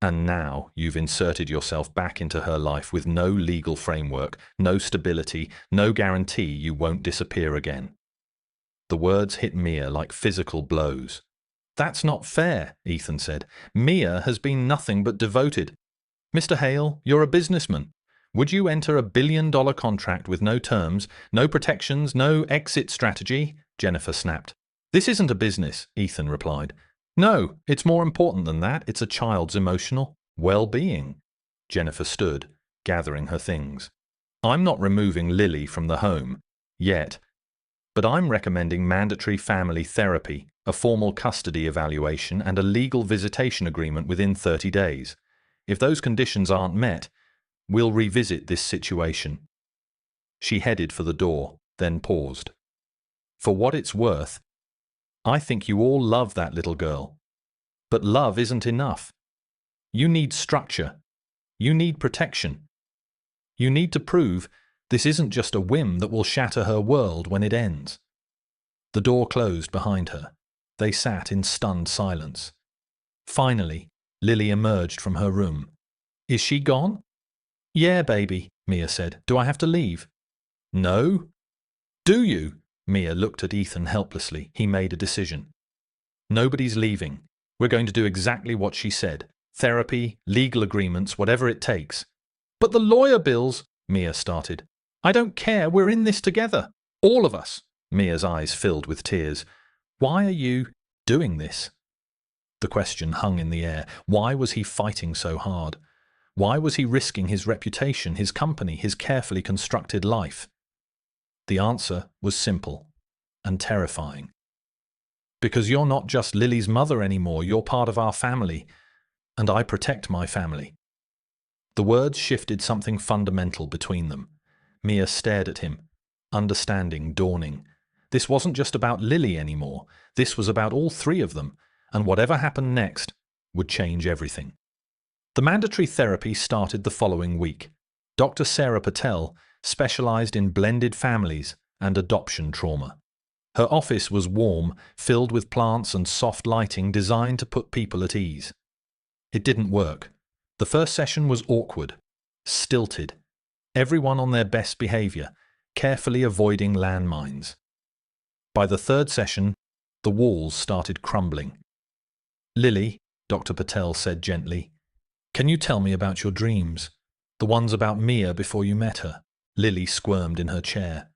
And now you've inserted yourself back into her life with no legal framework, no stability, no guarantee you won't disappear again. The words hit Mia like physical blows. "That's not fair," Ethan said. "Mia has been nothing but devoted." "Mr. Hale, you're a businessman. Would you enter a $1 billion contract with no terms, no protections, no exit strategy?" Jennifer snapped. "This isn't a business," Ethan replied. "No, it's more important than that. It's a child's emotional well-being." Jennifer stood, gathering her things. "I'm not removing Lily from the home, yet. But I'm recommending mandatory family therapy, a formal custody evaluation, and a legal visitation agreement within 30 days. If those conditions aren't met, we'll revisit this situation." She headed for the door, then paused. "For what it's worth, I think you all love that little girl. But love isn't enough. You need structure. You need protection. You need to prove this isn't just a whim that will shatter her world when it ends." The door closed behind her. They sat in stunned silence. Finally, Lily emerged from her room. "Is she gone?" "Yeah, baby," Mia said. "Do I have to leave?" "No." "Do you?" Mia looked at Ethan helplessly. He made a decision. "Nobody's leaving. We're going to do exactly what she said. Therapy, legal agreements, whatever it takes." "But the lawyer bills," Mia started. "I don't care. We're in this together. All of us." Mia's eyes filled with tears. "Why are you doing this?" The question hung in the air. Why was he fighting so hard? Why was he risking his reputation, his company, his carefully constructed life? The answer was simple and terrifying. "Because you're not just Lily's mother anymore. You're part of our family, and I protect my family." The words shifted something fundamental between them. Mia stared at him, understanding dawning. This wasn't just about Lily anymore. This was about all three of them, and whatever happened next would change everything. The mandatory therapy started the following week. Dr. Sarah Patel specialized in blended families and adoption trauma. Her office was warm, filled with plants and soft lighting designed to put people at ease. It didn't work. The first session was awkward, stilted, everyone on their best behavior, carefully avoiding landmines. By the third session, the walls started crumbling. "Lily," Dr. Patel said gently, "can you tell me about your dreams? The ones about Mia before you met her?" Lily squirmed in her chair.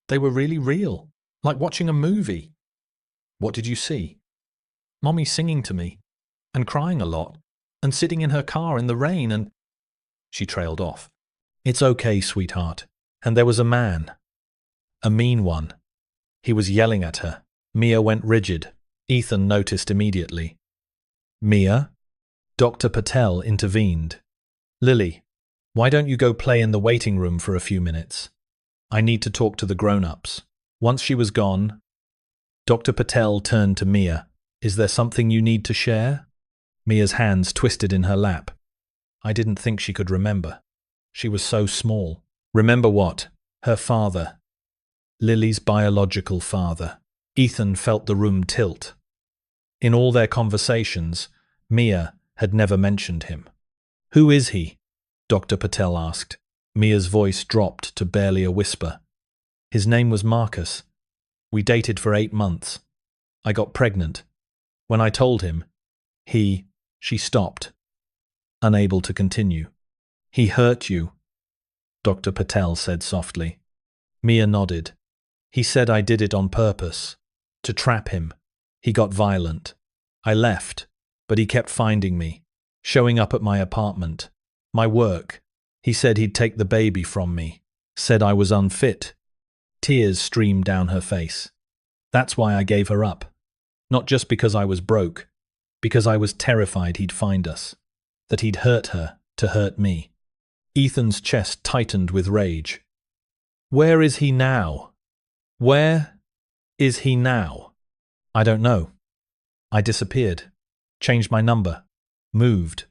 "They were really real, like watching a movie." "What did you see?" "Mommy singing to me, and crying a lot, and sitting in her car in the rain, and—" She trailed off. "It's okay, sweetheart. And there was a man. A mean one. He was yelling at her." Mia went rigid. Ethan noticed immediately. "Mia?" Dr. Patel intervened. "Lily, why don't you go play in the waiting room for a few minutes? I need to talk to the grown-ups." Once she was gone, Dr. Patel turned to Mia. "Is there something you need to share?" Mia's hands twisted in her lap. I didn't think she could remember. She was so small. Remember what? Her father. Lily's biological father. Ethan felt the room tilt. In all their conversations, Mia had never mentioned him. "Who is he?" Dr. Patel asked. Mia's voice dropped to barely a whisper. "His name was Marcus. We dated for 8 months. I got pregnant. When I told him, she stopped, unable to continue. He hurt you," Dr. Patel said softly. Mia nodded. "He said I did it on purpose, to trap him. He got violent. I left, but he kept finding me, showing up at my apartment, my work. He said he'd take the baby from me, said I was unfit." Tears streamed down her face. "That's why I gave her up. Not just because I was broke, because I was terrified he'd find us, that he'd hurt her to hurt me." Ethan's chest tightened with rage. "Where is he now? Where is he now?" "I don't know. I disappeared, changed my number, moved,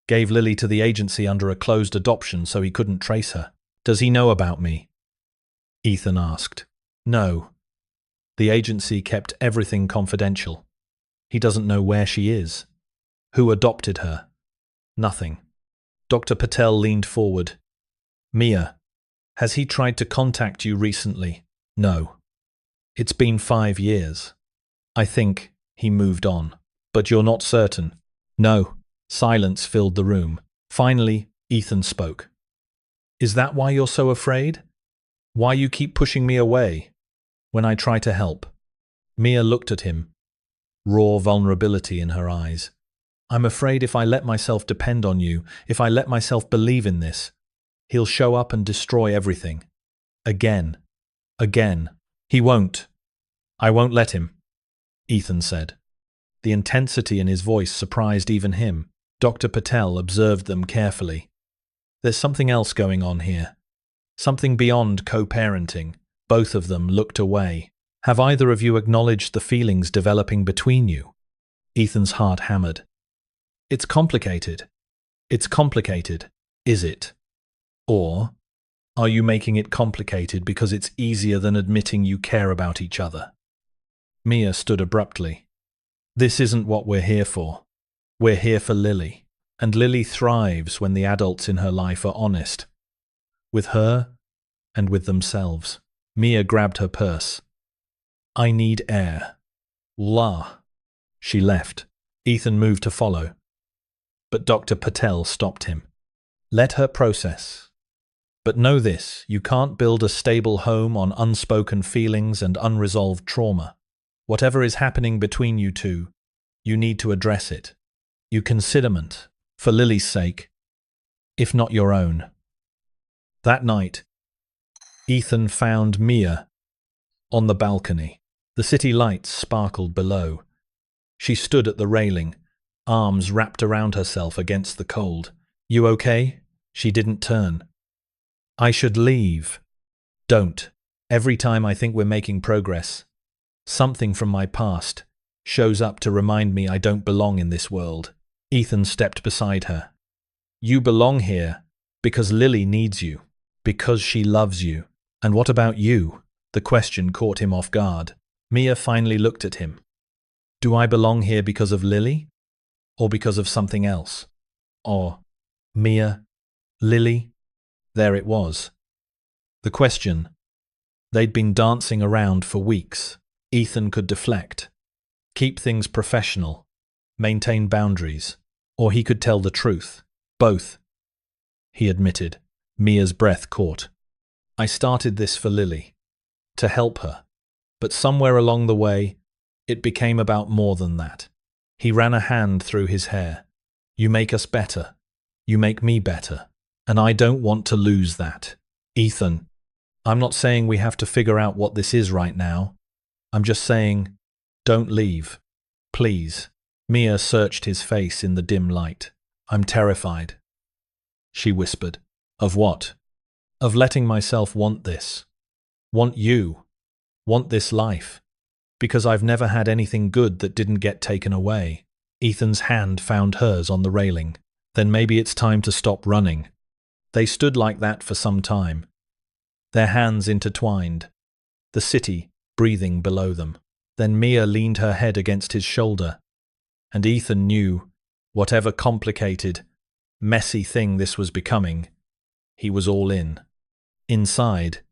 gave Lily to the agency under a closed adoption so he couldn't trace her." "Does he know about me?" Ethan asked. "No. The agency kept everything confidential. He doesn't know where she is. Who adopted her? Nothing." Dr. Patel leaned forward. "Mia, has he tried to contact you recently?" "No." It's been 5 years. I think he moved on. But you're not certain. No. Silence filled the room. Finally, Ethan spoke. Is that why you're so afraid? Why you keep pushing me away when I try to help? Mia looked at him, raw vulnerability in her eyes. I'm afraid if I let myself depend on you, if I let myself believe in this, he'll show up and destroy everything. Again. Again. He won't. I won't let him, Ethan said. The intensity in his voice surprised even him. Dr. Patel observed them carefully. There's something else going on here. Something beyond co-parenting. Both of them looked away. Have either of you acknowledged the feelings developing between you? Ethan's heart hammered. It's complicated. It's complicated, is it? Or are you making it complicated because it's easier than admitting you care about each other? Mia stood abruptly. This isn't what we're here for. We're here for Lily. And Lily thrives when the adults in her life are honest. With her and with themselves. Mia grabbed her purse. I need air. La. She left. Ethan moved to follow. But Dr. Patel stopped him. Let her process. But know this, you can't build a stable home on unspoken feelings and unresolved trauma. Whatever is happening between you two, you need to address it. You considerment, for Lily's sake, if not your own. That night, Ethan found Mia on the balcony. The city lights sparkled below. She stood at the railing, arms wrapped around herself against the cold. You okay? She didn't turn. I should leave. Don't. Every time I think we're making progress, something from my past shows up to remind me I don't belong in this world. Ethan stepped beside her. You belong here because Lily needs you, because she loves you. And what about you? The question caught him off guard. Mia finally looked at him. Do I belong here because of Lily? Or because of something else? Or Mia, Lily? There it was. The question. They'd been dancing around for weeks. Ethan could deflect, keep things professional, maintain boundaries, or he could tell the truth. Both, he admitted. Mia's breath caught. I started this for Lily, to help her. But somewhere along the way, it became about more than that. He ran a hand through his hair. You make us better. You make me better. And I don't want to lose that. Ethan, I'm not saying we have to figure out what this is right now. I'm just saying, don't leave. Please. Mia searched his face in the dim light. I'm terrified, she whispered. Of what? Of letting myself want this. Want you. Want this life. Because I've never had anything good that didn't get taken away. Ethan's hand found hers on the railing. Then maybe it's time to stop running. They stood like that for some time, their hands intertwined, the city breathing below them. Then Mia leaned her head against his shoulder, and Ethan knew, whatever complicated, messy thing this was becoming, he was all in. Inside,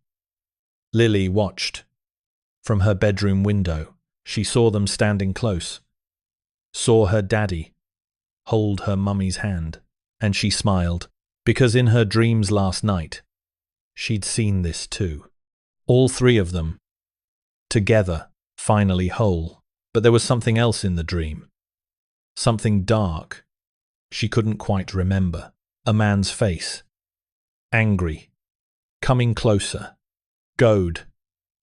Lily watched. From her bedroom window, she saw them standing close, saw her daddy hold her mummy's hand, and she smiled, because in her dreams last night, she'd seen this too. All three of them, together, finally whole. But there was something else in the dream. Something dark. She couldn't quite remember. A man's face. Angry. Coming closer. Goad.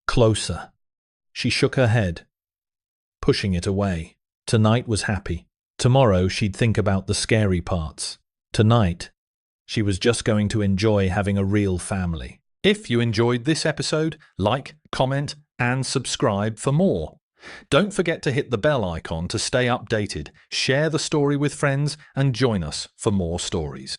Closer. She shook her head, pushing it away. Tonight was happy. Tomorrow she'd think about the scary parts. Tonight, she was just going to enjoy having a real family. If you enjoyed this episode, like, comment, and subscribe for more. Don't forget to hit the bell icon to stay updated, share the story with friends, and join us for more stories.